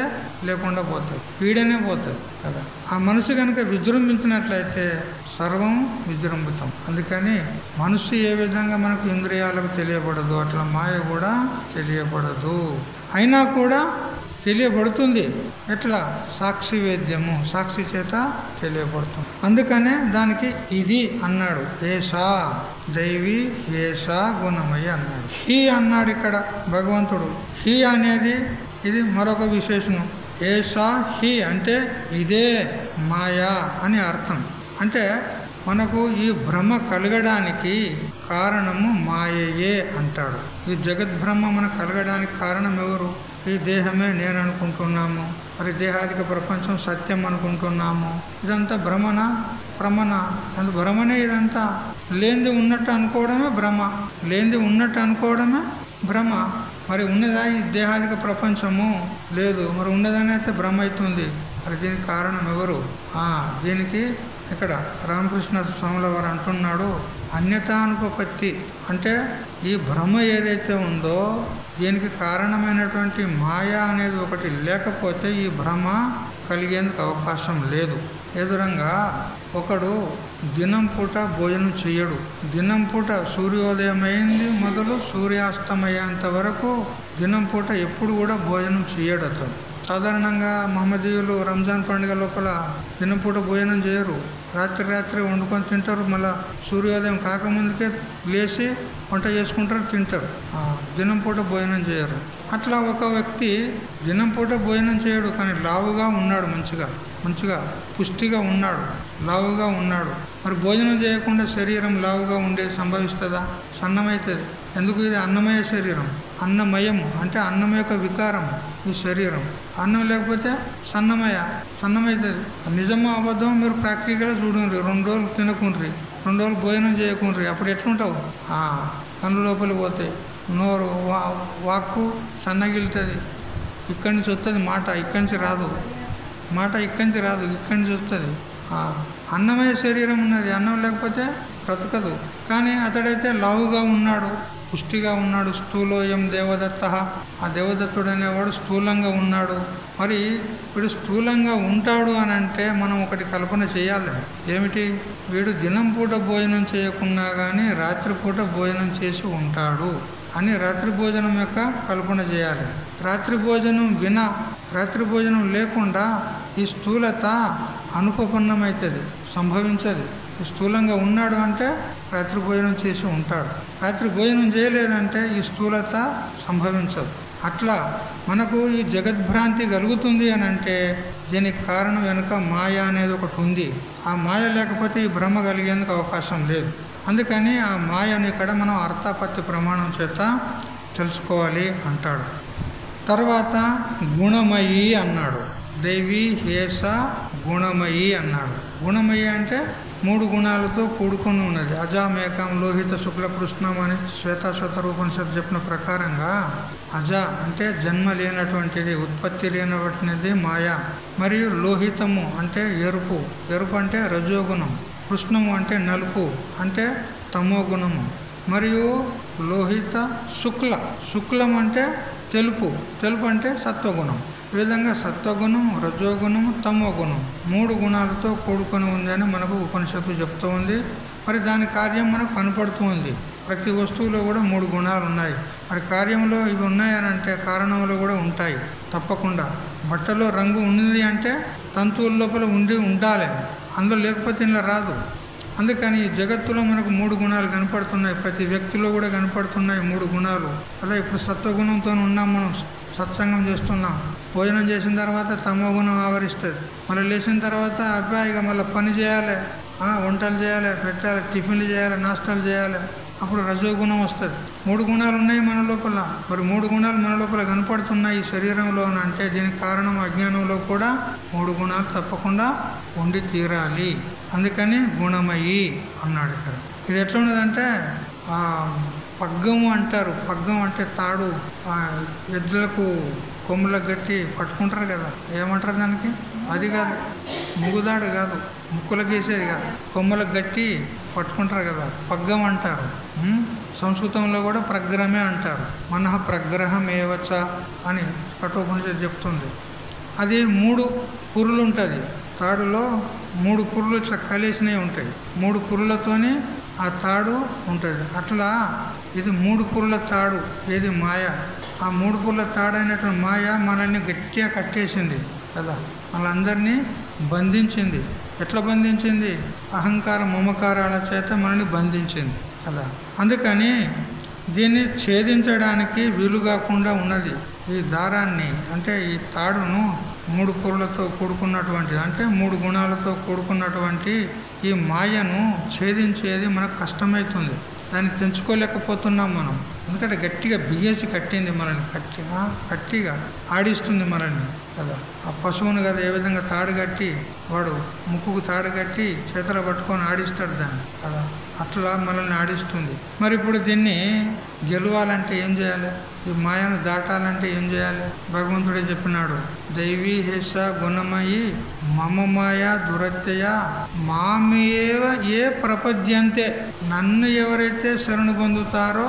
లేకుండా పోతుంది, పీడనే పోతుంది కదా. ఆ మనసు కనుక విజృంభించినట్లయితే సర్వం విజృంభితం. అందుకని మనసు ఏ విధంగా మనకు ఇంద్రియాలకు తెలియబడదు అట్లా మాయ కూడా తెలియబడదు. అయినా కూడా తెలియబడుతుంది. ఎట్లా? సాక్షి వేద్యము, సాక్షి చేత తెలియబడుతుంది. అందుకనే దానికి ఇది అన్నాడు. ఏషా దైవీ ఏషా గుణమయ్య అన్నాడు. హి అన్నాడు ఇక్కడ భగవంతుడు. హి అనేది ఇది మరొక విశేషణం. ఏషా హి అంటే ఇదే మాయా అని అర్థం. అంటే మనకు ఈ భ్రమ కలగడానికి కారణము మాయయే అంటాడు. ఈ జగద్భ్రమ మనకు కలగడానికి కారణం ఎవరు? ఈ దేహమే నేను అనుకుంటున్నాము, మరి దేహాదిక ప్రపంచం సత్యం అనుకుంటున్నాము. ఇదంతా భ్రమణ ప్రమణ, భ్రమనే. ఇదంతా లేనిది ఉన్నట్టు అనుకోవడమే భ్రమ, లేనిది ఉన్నట్టు అనుకోవడమే భ్రమ. మరి ఉన్నదా ఈ దేహాదిక ప్రపంచము? లేదు. మరి ఉన్నదని అయితే భ్రమ అవుతుంది. మరి దీనికి కారణం ఎవరు? దీనికి ఇక్కడ రామకృష్ణ స్వాముల వారు అంటున్నాడు, అన్యతానుపపత్తి. అంటే ఈ భ్రమ ఏదైతే ఉందో దీనికి కారణమైనటువంటి మాయా అనేది ఒకటి లేకపోతే ఈ భ్రమ కలిగేందుకు అవకాశం లేదు. ఎదురంగా ఒకడు దినం పూట భోజనం చేయడు. దినం పూట సూర్యోదయం అయింది మొదలు సూర్యాస్తమయ్యేంత వరకు దినం పూట ఎప్పుడు కూడా భోజనం చేయడు. అతను సాధారణంగా మహమ్మదీయులు రంజాన్ పండుగ లోపల దినపూట భోజనం చేయరు. రాత్రి వండుకొని తింటారు. మళ్ళీ సూర్యోదయం కాకముందుకే లేచి వంట చేసుకుంటారు, తింటారు. దినం పూట భోజనం చేయరు. అట్లా ఒక వ్యక్తి దినం పూట భోజనం చేయడు, కానీ లావుగా ఉన్నాడు, మంచిగా పుష్టిగా ఉన్నాడు, లావుగా ఉన్నాడు. మరి భోజనం చేయకుండా శరీరం లావుగా ఉండేది సంభవిస్తుందా? సన్నమవుతుంది. ఎందుకు? ఇది అన్నమయ శరీరం. అన్నమయము అంటే అన్నం యొక్క వికారం ఈ శరీరం. అన్నం లేకపోతే సన్నమవుతుంది. నిజమో అబద్ధమో మీరు ప్రాక్టికల్గా చూడండి. 2 రోజులు తినకుండ్రి, 2 రోజులు భోజనం చేయకుండ్రి, అప్పుడు ఎట్లుంటావు? కళ్ళు లోపలికి పోతాయి, నోరు వాక్కు సన్నగిలుతుంది, ఇక్కడి నుంచి వస్తుంది మాట, ఇక్కడి నుంచి రాదు, ఇక్కడి నుంచి వస్తుంది. అన్నమయ శరీరం ఉన్నది, అన్నం లేకపోతే బ్రతకదు. కానీ అతడైతే లావుగా ఉన్నాడు, పుష్టిగా ఉన్నాడు. స్థూలోయం దేవదత్త, ఆ దేవదత్తుడు అనేవాడు స్థూలంగా ఉన్నాడు. మరి వీడు స్థూలంగా ఉంటాడు అని అంటే మనం ఒకటి కల్పన చేయాలి. ఏమిటి? వీడు దినం పూట భోజనం చేయకున్నా కానీ రాత్రిపూట భోజనం చేసి ఉంటాడు అని రాత్రి భోజనం యొక్క కల్పన చేయాలి. రాత్రి భోజనం లేకుండా ఈ స్థూలత అనుపపన్నమవుతుంది, సంభవించదు. స్థూలంగా ఉన్నాడు అంటే రాత్రి భోజనం చేసి ఉంటాడు. రాత్రి భోజనం చేయలేదంటే ఈ స్థూలత సంభవించదు. అట్లా మనకు ఈ జగద్భ్రాంతి కలుగుతుంది అని అంటే దీనికి కారణం వెనుక మాయ అనేది ఒకటి ఉంది. ఆ మాయ లేకపోతే ఈ భ్రమ కలిగేందుకు అవకాశం లేదు. అందుకని ఆ మాయను ఇక్కడ మనం అర్థాపత్తి ప్రమాణం చేత తెలుసుకోవాలి అంటాడు. తర్వాత గుణమయి అన్నాడు. దైవీ హేష గుణమయి అన్నాడు. గుణమయి అంటే 3 గుణాలతో కూడుకొని ఉన్నది. అజామేకం లోహిత శుక్ల కృష్ణం అని శ్వేతాశ్వతర ఉపనిషత్తు చెప్పిన ప్రకారంగా అజ అంటే జన్మ లేనటువంటిది, ఉత్పత్తి లేనటువంటిది మాయ. మరియు లోహితము అంటే ఎరుపు అంటే రజోగుణం. కృష్ణము అంటే నలుపు అంటే తమో గుణము. మరియు లోహిత శుక్లం అంటే తెలుపు అంటే సత్వగుణం. ఈ విధంగా సత్వగుణం, రజోగుణము, తమో గుణం 3 గుణాలతో కూడుకొని ఉందని మనకు ఉపనిషత్తు చెప్తూ ఉంది. మరి దాని కార్యం మనకు కనపడుతూ ఉంది. ప్రతి వస్తువులో కూడా 3 గుణాలు ఉన్నాయి. మరి కార్యంలో ఇవి ఉన్నాయని అంటే కారణంలో కూడా ఉంటాయి తప్పకుండా. బట్టలో రంగు ఉంది అంటే తంతువుల లోపల ఉండాలి, అందులో లేకపోతే ఇలా రాదు. అందుకని ఈ జగత్తులో మనకు 3 గుణాలు కనపడుతున్నాయి. ప్రతి వ్యక్తిలో కూడా కనపడుతున్నాయి 3 గుణాలు. అలా ఇప్పుడు సత్వగుణంతో ఉన్నాం, మనం సత్సంగం చేస్తున్నాం. భోజనం చేసిన తర్వాత తమో గుణం ఆవరిస్తుంది. మళ్ళీ లేచిన తర్వాత అబ్బాయిగా మళ్ళీ పని చేయాలి, వంటలు చేయాలి, పెట్టాలి, టిఫిన్లు చేయాలి, నాష్టాలు చేయాలి. అప్పుడు రజోగుణం వస్తుంది. 3 గుణాలు ఉన్నాయి మన లోపల. మరి 3 గుణాలు మన లోపల కనపడుతున్నాయి ఈ శరీరంలో అంటే దీనికి కారణం అజ్ఞానంలో కూడా 3 గుణాలు తప్పకుండా ఉండి తీరాలి. అందుకని గుణమయి అన్నాడు ఇక్కడ. ఇది ఎట్లా ఉన్నదంటే పగ్గము అంటారు. పగ్గం అంటే తాడు, ఎద్దులకు కొమ్ములకు గట్టి పట్టుకుంటారు కదా, ఏమంటారు దానికి? అది కాదు, ముగుదాడు కాదు, ముక్కులకు వేసేది కాదు, కొమ్మలకు గట్టి పట్టుకుంటారు కదా, పగ్గం అంటారు. సంస్కృతంలో కూడా ప్రగ్రహమే అంటారు. మనః ప్రగ్రహం ఏవచ్చ అని కఠోపనిషత్తు చెప్తుంది. అది 3 పురులు ఉంటుంది. తాడులో 3 పురులు ఇట్లా కలిసినవి ఉంటాయి. 3 పురులతోని ఆ తాడు ఉంటుంది. అట్లా ఇది 3 పురుల తాడు. ఏది? మాయ. ఆ 3 పురుల తాడు అయినటువంటి మాయ మనల్ని గట్టిగా కట్టేసింది కదా, మనందరినీ బంధించింది. ఎట్లా బంధించింది? అహంకార మమకారాల చేత మనల్ని బంధించింది కదా. అందుకని దీన్ని ఛేదించడానికి వీలు కాకుండా ఉన్నది. ఈ దారాన్ని అంటే ఈ తాడును 3 పురులతో కూడుకున్నటువంటి అంటే 3 గుణాలతో కూడుకున్నటువంటి ఈ మాయను ఛేదించేది మనకు కష్టమవుతుంది. దాన్ని తెంచుకోలేకపోతున్నాం మనం. ఎందుకంటే గట్టిగా బిగేసి కట్టింది మనల్ని, గట్టిగా ఆడిస్తుంది మనల్ని కదా. ఆ పశువును కదా ఏ విధంగా తాడు కట్టి వాడు ముక్కుకు తాడు కట్టి చేతులు పట్టుకొని ఆడిస్తాడు దాన్ని కదా, అట్లా మనల్ని ఆడిస్తుంది. మరి ఇప్పుడు దీన్ని గెలవాలంటే ఏం చేయాలి? ఈ మాయను దాటాలంటే ఏం చేయాలి? భగవంతుడే చెప్పినాడు, దైవీ హేష గుణమయి మమ మాయ దురత్యయ మామేవ ఏ ప్రపద్యంతే. నన్ను ఎవరైతే శరణు పొందుతారో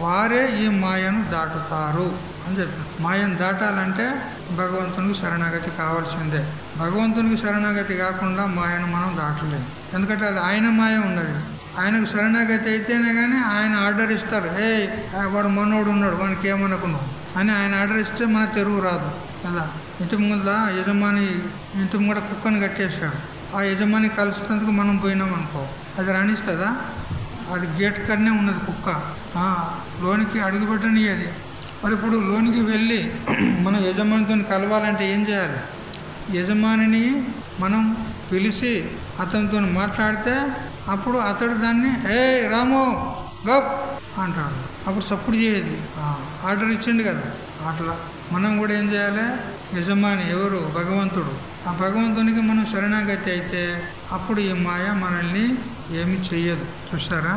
వారే ఈ మాయను దాటుతారు అని చెప్పి. మాయను దాటాలంటే భగవంతునికి శరణాగతి కావాల్సిందే. భగవంతునికి శరణాగతి కాకుండా మాయను మనం దాటలేము. ఎందుకంటే అది ఆయన మాయ ఉన్నది. ఆయనకు శరణాగతి అయితేనే కానీ ఆయన ఆర్డర్ ఇస్తాడు, వాడు మనోడు ఉన్నాడు, వానికి ఏమనుకున్నావు అని ఆయన ఆర్డర్ ఇస్తే మన తెరువు రాదు. కదా. ఇంటి ముందర యజమాని ఇంటి ముంగడ కుక్కను కట్టేశాడు. ఆ యజమాని కలిసినందుకు మనం పోయినాం అనుకో, అది రాణిస్తుందా? అది గేట్ కన్నా ఉన్నది కుక్క, లోనికి అడుగుపెట్టనియది. మరి ఇప్పుడు లోనికి వెళ్ళి మనం యజమానితో కలవాలంటే ఏం చేయాలి? యజమానిని మనం పిలిచి అతనితో మాట్లాడితే అప్పుడు అతడు దాన్ని ఏ రాము గప్ అంటాడు. అప్పుడు సపోర్ట్ చేయదు, ఆర్డర్ ఇచ్చిండు కదా. అట్లా మనం కూడా ఏం చేయాలి? యజమాని ఎవరు? భగవంతుడు. ఆ భగవంతునికి మనం శరణాగతి అయితే అప్పుడు ఈ మాయ మనల్ని ఏమి చెయ్యదు. చూస్తారా?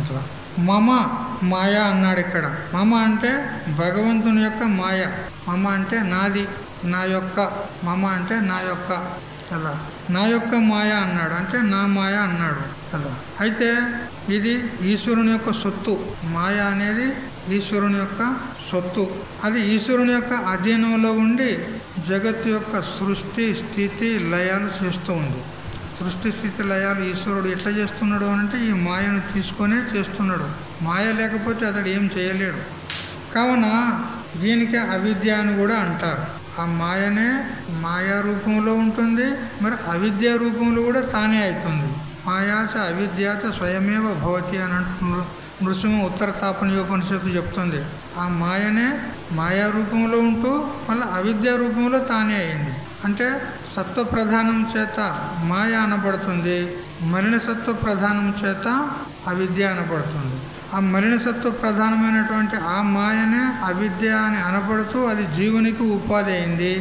ఇట్లా మమ మాయ అన్నాడు ఇక్కడ. మమ అంటే భగవంతుని యొక్క మాయ. మమ అంటే నాది, నా యొక్క. మమ అంటే నా యొక్క. అలా నా యొక్క మాయ అన్నాడు అంటే నా మాయ అన్నాడు కదా. అయితే ఇది ఈశ్వరుని యొక్క సొత్తు. మాయ అనేది ఈశ్వరుని యొక్క సొత్తు. అది ఈశ్వరుని యొక్క అధీనంలో ఉండి జగత్తు యొక్క సృష్టి స్థితి లయాలు చేస్తూ ఉంది. సృష్టి స్థితి లయాలు ఈశ్వరుడు ఎట్లా చేస్తున్నాడు అంటే ఈ మాయను తీసుకొనే చేస్తున్నాడు. మాయ లేకపోతే అతడు ఏం చేయలేడు. కావున దీనికి అవిద్య అని కూడా అంటారు. ఆ మాయనే మాయా రూపంలో ఉంటుంది, మరి అవిద్య రూపంలో కూడా తానే అవుతుంది. మాయాచ అవిద్యాచ స్వయమేవ భవతి అని అంటున్నారు. నృసింహ ఉత్తర తాపనీయోపనిషత్తు చెప్తుంది. ఆ మాయనే మాయా రూపంలో ఉంటూ మళ్ళీ అవిద్యా రూపంలో తానే అయింది. అంటే సత్వ ప్రధానం చేత మాయ అనబడుతుంది, మలిన సత్వ ప్రధానం చేత అవిద్య అనబడుతుంది. ఆ మలిన సత్వ ప్రధానమైనటువంటి ఆ మాయనే అవిద్య అని అనబడుతూ అది జీవునికి ఉపాధి అయింది.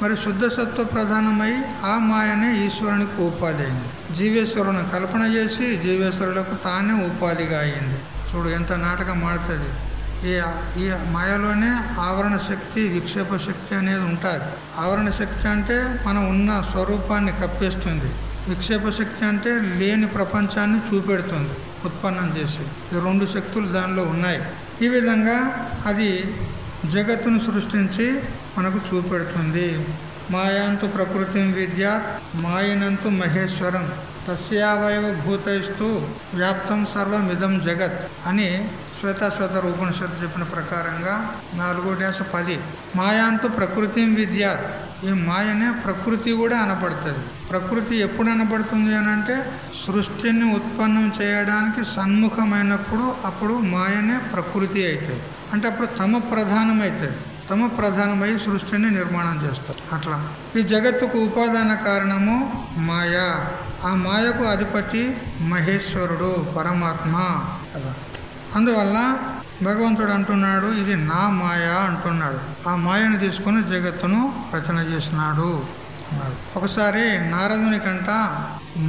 మరి శుద్ధ సత్వ ప్రధానమై ఆ మాయనే ఈశ్వరునికి ఉపాధి అయింది. జీవేశ్వరుని కల్పన చేసి జీవేశ్వరులకు తానే ఉపాధిగా అయింది. చూడు ఎంత నాటకం ఆడుతుంది. ఈ మాయలోనే ఆవరణ శక్తి, విక్షేప శక్తి అనేది ఉంటుంది. ఆవరణ శక్తి అంటే మనం ఉన్న స్వరూపాన్ని కప్పేస్తుంది. విక్షేప శక్తి అంటే లేని ప్రపంచాన్ని చూపెడుతుంది, ఉత్పన్నం చేసి. ఈ రెండు శక్తులు దానిలో ఉన్నాయి. ఈ విధంగా అది జగత్తును సృష్టించి మనకు చూపెడుతుంది. మాయాంతు ప్రకృతిం విద్యాత్ మాయనంతు మహేశ్వరం తస్యావయవ భూతైస్తూ వ్యాప్తం సర్వమిదం జగత్ అని శ్వేతాశ్వేత ఉపనిషత్తు చెప్పిన ప్రకారంగా 4:10 మాయాంతు ప్రకృతిం విద్యాత్. ఈ మాయనే ప్రకృతి కూడా అనబడుతుంది. ప్రకృతి ఎప్పుడు అనబడుతుంది అని అంటే సృష్టిని ఉత్పన్నం చేయడానికి సన్ముఖమైనప్పుడు అప్పుడు మాయనే ప్రకృతి అవుతుంది. అంటే అప్పుడు తమ ప్రధానమవుతుంది. తమ ప్రధానమై సృష్టిని నిర్మాణం చేస్తారు. అట్లా ఈ జగత్తుకు ఉపాదాన కారణము మాయ. ఆ మాయకు అధిపతి మహేశ్వరుడు, పరమాత్మ. అలా అందువల్ల భగవంతుడు అంటున్నాడు ఇది నా మాయ అంటున్నాడు. ఆ మాయను తీసుకుని జగత్తును రచన చేసినాడు అన్నాడు. ఒకసారి నారదునికంట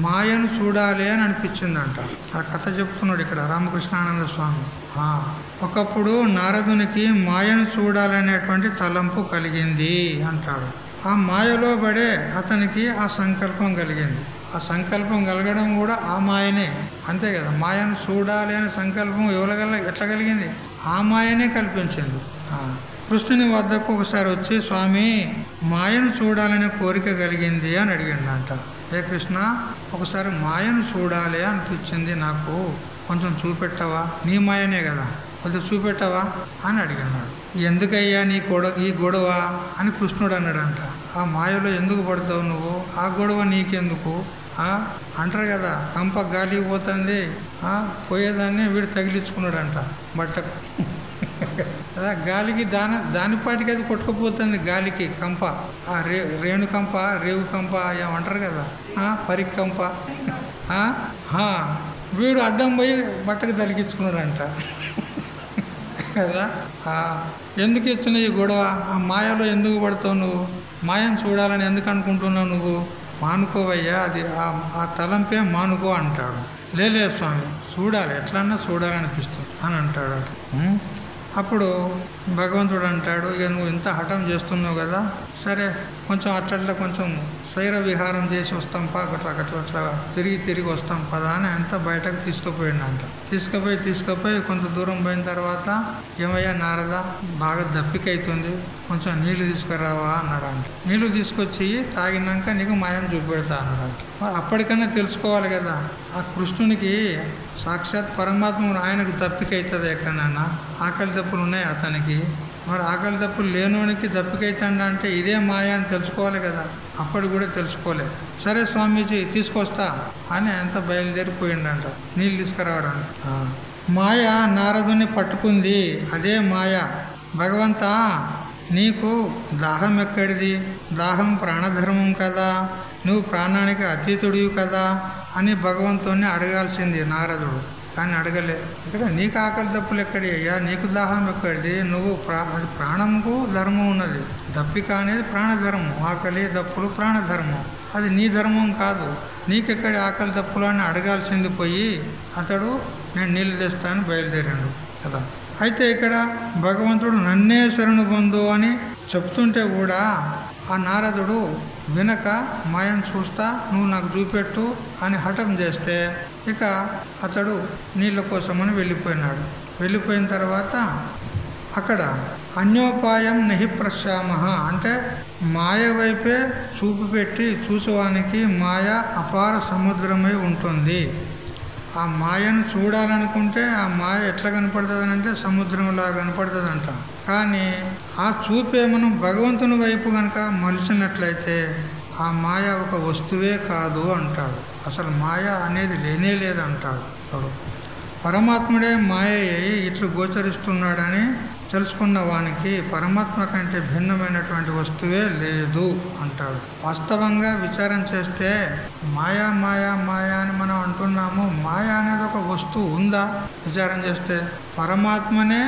మాయను చూడాలి అని అనిపించిందంట. ఆ కథ చెప్తున్నాడు ఇక్కడ రామకృష్ణానంద స్వామి. ఒకప్పుడు నారదునికి మాయను చూడాలనేటువంటి తలంపు కలిగింది అంటాడు. ఆ మాయలో పడే అతనికి ఆ సంకల్పం కలిగింది. ఆ సంకల్పం కలగడం కూడా ఆ మాయనే, అంతే కదా. మాయను చూడాలి అనే సంకల్పం ఎట్లా కలిగింది? ఆ మాయనే కల్పించింది. కృష్ణుని వద్దకు ఒకసారి వచ్చి స్వామి మాయను చూడాలనే కోరిక కలిగింది అని అడిగిండంట. ఏ కృష్ణ, ఒకసారి మాయను చూడాలి అనిపించింది నాకు, కొంచెం చూపెట్టవా? నీ మాయనే కదా, కొంచెం చూపెట్టవా అని అడిగినాడు. ఎందుకయ్యా ఈ గొడవ అని కృష్ణుడు అన్నాడంట. ఆ మాయలో ఎందుకు పడతావు నువ్వు? ఆ గొడవ నీకెందుకు అంటారు కదా. కంప గాలికి పోతుంది, పోయేదాన్ని వీడు తగిలించుకున్నాడంట బట్టకు. గాలికి దానిపాటికి అది కొట్టుకుపోతుంది. గాలికి కంప, రేణు కంప, రేవు కంప ఏమంటారు కదా, పరికి కంప. వీడు అడ్డం పోయి బట్టకు తలిగించుకున్నాడంట కదా. ఎందుకు ఇచ్చిన ఈ గొడవ? ఆ మాయలో ఎందుకు పడతావు నువ్వు? మాయను చూడాలని ఎందుకు అనుకుంటున్నావు నువ్వు? మానుకోవయ్యా, అది ఆ తలంపే మానుకో అంటాడు. లేలే స్వామి చూడాలి, ఎట్లన్నా చూడాలనిపిస్తుంది అని అంటాడు. అప్పుడు భగవంతుడు అంటాడు, ఇక నువ్వు ఇంత హఠం చేస్తున్నావు కదా, సరే కొంచెం అట్లా కొంచెం స్వైర విహారం చేసి వస్తాం పా, అట్లా తిరిగి వస్తాం పదా అని అంతా బయటకు తీసుకుపోయిండంట. తీసుకుపోయి కొంత దూరం పోయిన తర్వాత ఏమయ్యా నారద, బాగా దప్పిక అవుతుంది, కొంచెం నీళ్లు తీసుకురావా అన్నాడంట. నీళ్లు తీసుకొచ్చి తాగినాక నీకు మాయను చూపెడతా అన్నాడంట. అప్పటికన్నా తెలుసుకోవాలి కదా, ఆ కృష్ణునికి సాక్షాత్ పరమాత్మ ఆయనకు దప్పిక అవుతుంది ఎక్కడన్నా, ఆకలి దప్పులు ఉన్నాయి అతనికి, మరి ఆకలి దప్పులు లేనోనికి దప్పికైతాండ అంటే ఇదే మాయ అని తెలుసుకోవాలి కదా. అప్పటి కూడా తెలుసుకోలే. సరే స్వామీజీ తీసుకొస్తా అని అంత బయలుదేరిపోయిండంట నీళ్ళు తీసుకురావడానికి. మాయ నారదుని పట్టుకుంది. అదే మాయ. భగవంతా, నీకు దాహం ఎక్కడిది? దాహం ప్రాణధర్మం కదా, నువ్వు ప్రాణానికి అతీతుడివి కదా అని భగవంతుని అడగాల్సింది నారదుడు. కానీ అడగలే. ఇక్కడ నీకు ఆకలి దప్పులు ఎక్కడి అయ్యా, నీకు దాహం ఎక్కడిది? నువ్వు అది ప్రాణంకు ధర్మం ఉన్నది. దప్పిక అనేది ప్రాణధర్మం, ఆకలి దప్పులు ప్రాణధర్మం. అది నీ ధర్మం కాదు. నీకెక్కడి ఆకలి దప్పులు అని అడగాల్సింది పోయి అతడు నేను నీళ్ళు తెస్తాను బయలుదేరాడు కదా. అయితే ఇక్కడ భగవంతుడు నన్నే శరణు పొందు అని చెప్తుంటే కూడా ఆ నారదుడు వినక మాయను చూస్తా నువ్వు నాకు చూపెట్టు అని హఠం చేస్తే ఇక అతడు నీళ్ళ కోసమని వెళ్ళిపోయినాడు. వెళ్ళిపోయిన తర్వాత అక్కడ అన్యోపాయం నహి ప్రశ్యామః అంటే మాయ వైపే చూపు పెట్టి చూసేవానికి మాయ అపార సముద్రమై ఉంటుంది. ఆ మాయను చూడాలనుకుంటే ఆ మాయ ఎట్లా కనపడుతుంది అంటే సముద్రంలా కనపడుతుందంట. కానీ ఆ చూపే మనం భగవంతుని వైపు కనుక మలిచినట్లయితే ఆ మాయ ఒక వస్తువే కాదు అంటాడు. అసలు మాయ అనేది లేనే లేదంటాడు. పరమాత్ముడే మాయ అయి ఇట్లు గోచరిస్తున్నాడని తెలుసుకున్న వానికి పరమాత్మ కంటే భిన్నమైనటువంటి వస్తువే లేదు అంటాడు. వాస్తవంగా విచారం చేస్తే మాయా మాయా మాయా అని మనం అంటున్నాము. మాయ అనేది ఒక వస్తువు ఉందా? విచారం చేస్తే పరమాత్మనే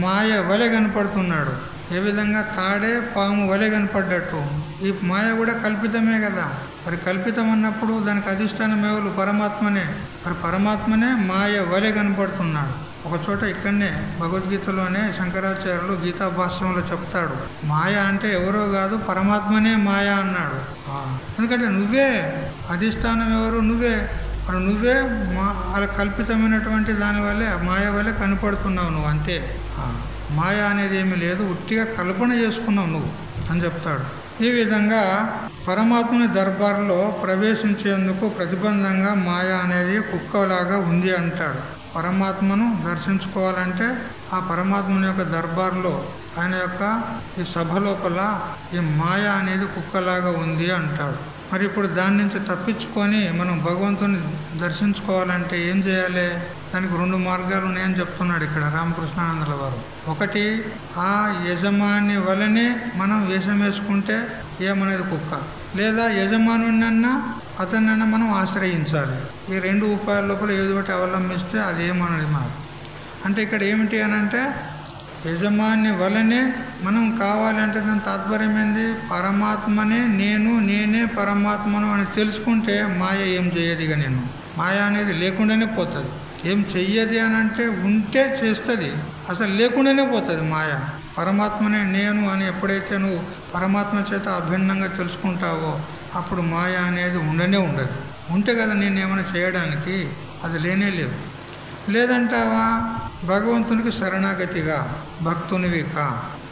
మాయ వలె కనపడుతున్నాడు. ఏ విధంగా తాడే పాము వలె కనపడ్డట్టు ఈ మాయ కూడా కల్పితమే కదా. మరి కల్పితం అన్నప్పుడు దానికి అధిష్టానం ఎవరు? పరమాత్మనే. మరి పరమాత్మనే మాయ వలె కనపడుతున్నాడు. ఒక చోట ఇక్కడనే భగవద్గీతలోనే శంకరాచార్యులు గీతా భాష్యంలో చెప్తాడు, మాయ అంటే ఎవరో కాదు పరమాత్మనే మాయ అన్నాడు. ఎందుకంటే నువ్వే అధిష్టానం ఎవరు? నువ్వే. మరి నువ్వే అలా కల్పితమైనటువంటి దానివల్లే మాయ వల్లే కనపడుతున్నావు నువ్వు, అంతే. మాయ అనేది ఏమీ లేదు, ఉట్టిగా కల్పన చేసుకున్నావు నువ్వు అని చెప్తాడు. ఈ విధంగా పరమాత్మని దర్బార్లో ప్రవేశించేందుకు ప్రతిబంధంగా మాయ అనేది కుక్కలాగా ఉంది అంటాడు. పరమాత్మను దర్శించుకోవాలంటే ఆ పరమాత్మని యొక్క దర్బార్లో ఆయన యొక్క ఈ సభ లోపల ఈ మాయ అనేది కుక్కలాగా ఉంది అంటాడు. మరి ఇప్పుడు దాని నుంచి తప్పించుకొని మనం భగవంతుని దర్శించుకోవాలంటే ఏం చేయాలి? దానికి 2 మార్గాలు ఉన్నాయని చెప్తున్నాడు ఇక్కడ రామకృష్ణానందుల వారు. ఒకటి, ఆ యజమాని వలనే మనం వేషం వేసుకుంటే ఏమనేది కుక్క, లేదా యజమానున్నన్నా అతన్నన్నా మనం ఆశ్రయించాలి. ఈ 2 ఉపాయాల లోపల ఏదో ఒకటి అవలంబిస్తే అది ఏమన్నది మనకు. అంటే ఇక్కడ ఏమిటి అని అంటే యజమాని వలనే మనం కావాలంటే దాని తాత్పర్యం ఏంది? పరమాత్మనే నేను, నేనే పరమాత్మను అని తెలుసుకుంటే మాయ ఏం చేయదు. ఇక నేను మాయ అనేది లేకుండానే పోతుంది. ఏం చెయ్యది అని అంటే ఉంటే చేస్తుంది, అసలు లేకుండానే పోతుంది మాయ. పరమాత్మనే నేను అని ఎప్పుడైతే నువ్వు పరమాత్మ చేత అభిన్నంగా తెలుసుకుంటావో అప్పుడు మాయ అనేది ఉండనే ఉండదు. ఉంటే కదా నేను ఏమైనా చేయడానికి, అది లేనే లేదు. లేదంటావా భగవంతునికి శరణాగతిగా భక్తునివికా,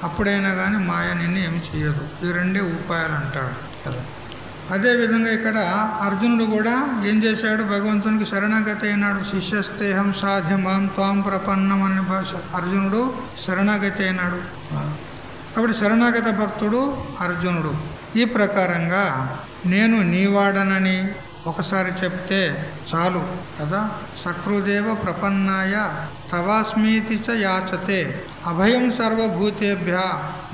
అప్పుడైనా కానీ మాయ నిన్ను ఏమి చేయదు. ఈ 2 ఉపాయాలు అంటాడు కదా. అదేవిధంగా ఇక్కడ అర్జునుడు కూడా ఏం చేశాడు? భగవంతునికి శరణాగతి అయినాడు. శిష్యస్తేహం సాధ్య మాం త్వాం ప్రపన్నం అనే భాష అర్జునుడు శరణాగతి అయినాడు. కాబట్టి శరణాగత భక్తుడు అర్జునుడు. ఈ ప్రకారంగా నేను నీవాడనని ఒకసారి చెప్తే చాలు కదా. సకృదేవ ప్రపన్నాయ తవాస్మీతి చ యాచతే అభయం సర్వభూతేభ్య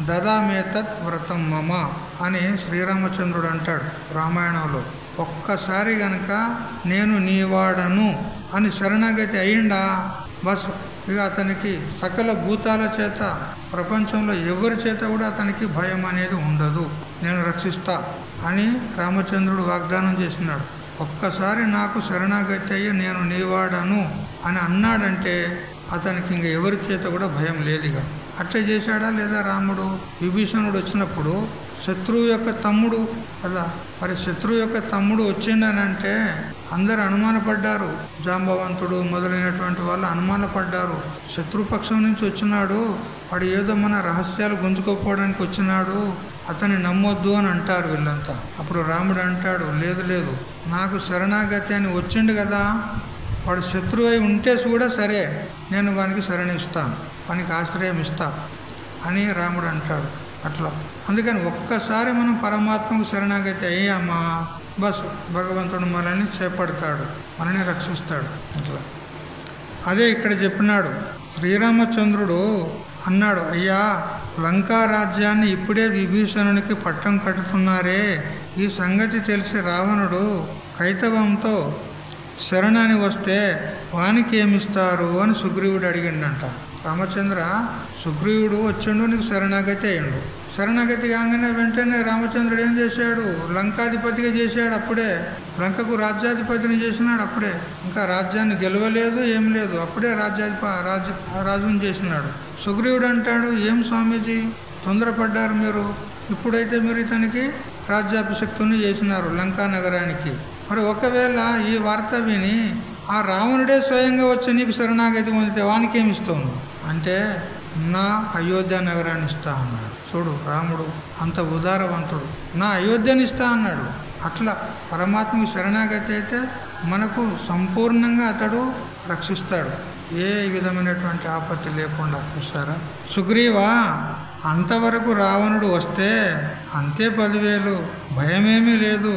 దదామేతత్ వ్రతం మమ అని శ్రీరామచంద్రుడు అంటాడు రామాయణంలో. ఒక్కసారి గనక నేను నీవాడను అని శరణాగతి అయిందా బస్, ఇక అతనికి సకల భూతాల చేత ప్రపంచంలో ఎవరి చేత కూడా అతనికి భయం అనేది ఉండదు. నేను రక్షిస్తా అని రామచంద్రుడు వాగ్దానం చేసినాడు. ఒక్కసారి నాకు శరణాగతి అయ్యి నేను నీవాడను అని అన్నాడంటే అతనికి ఇంక ఎవరి చేత కూడా భయం లేదు. ఇక అట్లే చేశాడా లేదా రాముడు? విభీషణుడు వచ్చినప్పుడు శత్రువు యొక్క తమ్ముడు కదా, మరి శత్రువు యొక్క తమ్ముడు వచ్చిండనంటే అందరు అనుమానపడ్డారు. జాంబవంతుడు మొదలైనటువంటి వాళ్ళు అనుమానపడ్డారు. శత్రుపక్షం నుంచి వచ్చినాడు, వాడు ఏదో మన రహస్యాలు గుంజుకోపోవడానికి వచ్చినాడు, అతన్ని నమ్మొద్దు అని అంటారు వీళ్ళంతా. అప్పుడు రాముడు అంటాడు, లేదు లేదు, నాకు శరణాగతి అని వచ్చిండు కదా, వాడు శత్రువు అయి ఉంటే కూడా సరే నేను వానికి శరణిస్తాను, వానికి ఆశ్రయం ఇస్తా. అని రాముడు అంటాడు. అట్లా అందుకని ఒక్కసారి మనం పరమాత్మకు శరణాగతి అయ్యామా బస్ భగవంతుడు మనల్ని చేపడతాడు, మనల్ని రక్షిస్తాడు. అట్లా అదే ఇక్కడ చెప్పినాడు. శ్రీరామచంద్రుడు అన్నాడు, అయ్యా లంకా రాజ్యాన్ని ఇప్పుడే విభీషణునికి పట్టం కట్టుతున్నారే, ఈ సంగతి తెలిసి రావణుడు కైతవంతో శరణాన్ని వస్తే వానికి ఏమిస్తారు అని సుగ్రీవుడు అడిగిండంట. రామచంద్ర, సుగ్రీవుడు వచ్చిండు, నీకు శరణాగతి అయ్యిండు. శరణాగతి కాగానే వెంటనే రామచంద్రుడు ఏం చేశాడు? లంకాధిపతిగా చేశాడు. అప్పుడే లంకకు రాజ్యాధిపతిని చేసినాడు. అప్పుడే ఇంకా రాజ్యాన్ని గెలవలేదు, ఏం లేదు, అప్పుడే రాజుని చేసినాడు. సుగ్రీవుడు అంటాడు, ఏం స్వామీజీ తొందరపడ్డారు మీరు, ఇప్పుడైతే మీరు ఇతనికి రాజ్యాభిషక్తుని చేసినారు లంకా నగరానికి. మరి ఒకవేళ ఈ వార్త విని ఆ రావణుడే స్వయంగా వచ్చి నీకు శరణాగతి పొందితే వానికి ఏమి ఇస్తావు అంటే, నా అయోధ్య నగరాన్ని ఇస్తా అన్నాడు. చూడు రాముడు అంత ఉదారవంతుడు, నా అయోధ్యని ఇస్తా అన్నాడు. అట్లా పరమాత్మకి శరణాగతి అయితే మనకు సంపూర్ణంగా అతడు రక్షిస్తాడు, ఏ విధమైనటువంటి ఆపత్తి లేకుండా. చూసారా సుగ్రీవా, అంతవరకు రావణుడు వస్తే అంతే 10,000, భయమేమీ లేదు,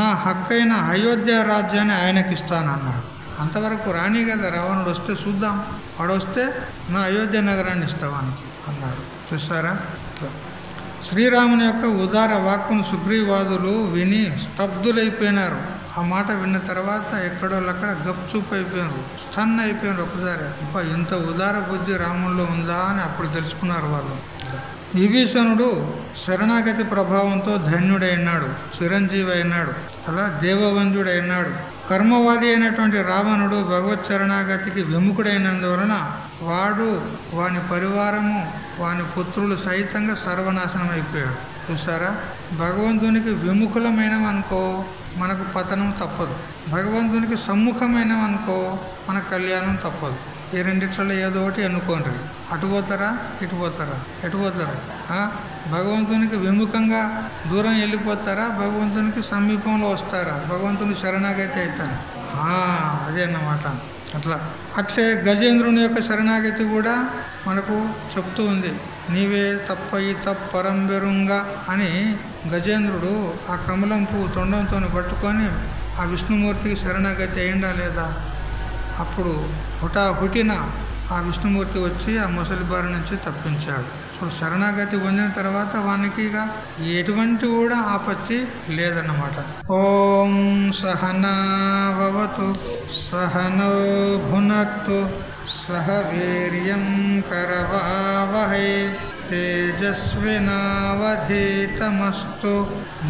నా హక్కైన అయోధ్య రాజ్యాన్ని ఆయనకి ఇస్తానన్నాడు. అంతవరకు రాని కదా, రావణుడు వస్తే చూద్దాం, వాడు వస్తే నా అయోధ్య నగరాన్ని ఇస్తావానికి అన్నాడు. చూసారా ఇట్లా శ్రీరాముని యొక్క ఉదార వాక్కును సుగ్రీవాదులు విని స్తబ్దులైపోయినారు. ఆ మాట విన్న తర్వాత ఎక్కడోళ్ళక్కడ గప్చూప్ అయిపోయారు, స్టన్ అయిపోయారు ఒకసారి. ఇంత ఉదార బుద్ధి రాముల్లో ఉందా అని అప్పుడు తెలుసుకున్నారు వాళ్ళు. విభీషణుడు శరణాగతి ప్రభావంతో ధన్యుడైనాడు, చిరంజీవి అయినాడు, అలా దేవవంద్యుడైనాడు. కర్మవాది అయినటువంటి రావణుడు భగవత్ శరణాగతికి విముఖుడైనందువలన వాడు, వాని పరివారము, వాని పుత్రులు సహితంగా సర్వనాశనం అయిపోయాడు. చూసారా, భగవంతునికి విముఖులమైనవనుకో మనకు పతనం తప్పదు, భగవంతునికి సమ్ముఖమైనవనుకో మన కళ్యాణం తప్పదు. ఈ రెండిట్లలో ఏదో ఒకటి ఎన్నుకోండి, అటు పోతారా ఇటు పోతారా, ఎటు పోతారు? భగవంతునికి విముఖంగా దూరం వెళ్ళిపోతారా, భగవంతునికి సమీపంలో వస్తారా, భగవంతునికి శరణాగతి అవుతారా? అదే అన్నమాట. అట్లే గజేంద్రుని యొక్క శరణాగతి కూడా మనకు చెప్తూ ఉంది. నీవే తప్ప ఈ తప్పరంబెరుంగా అని గజేంద్రుడు ఆ కమలం పువ్వు తొండంతో పట్టుకొని ఆ విష్ణుమూర్తికి శరణాగతి అయిందా లేదా? అప్పుడు హుటిన ఆ విష్ణుమూర్తి వచ్చి ఆ ముసలి బారి నుంచి తప్పించాడు. సో శరణాగతి పొందిన తర్వాత వానికి ఇక ఎటువంటి కూడా ఆపత్తి లేదన్నమాట. ఓం సహనావతు సహనౌ భునక్తు సహ వీర్యం కరవావహై తేజస్వినావధీతమస్తు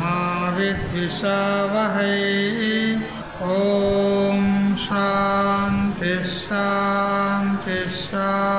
మా విద్విషావహై. ఓం శాంతి శాంతి శాంతి.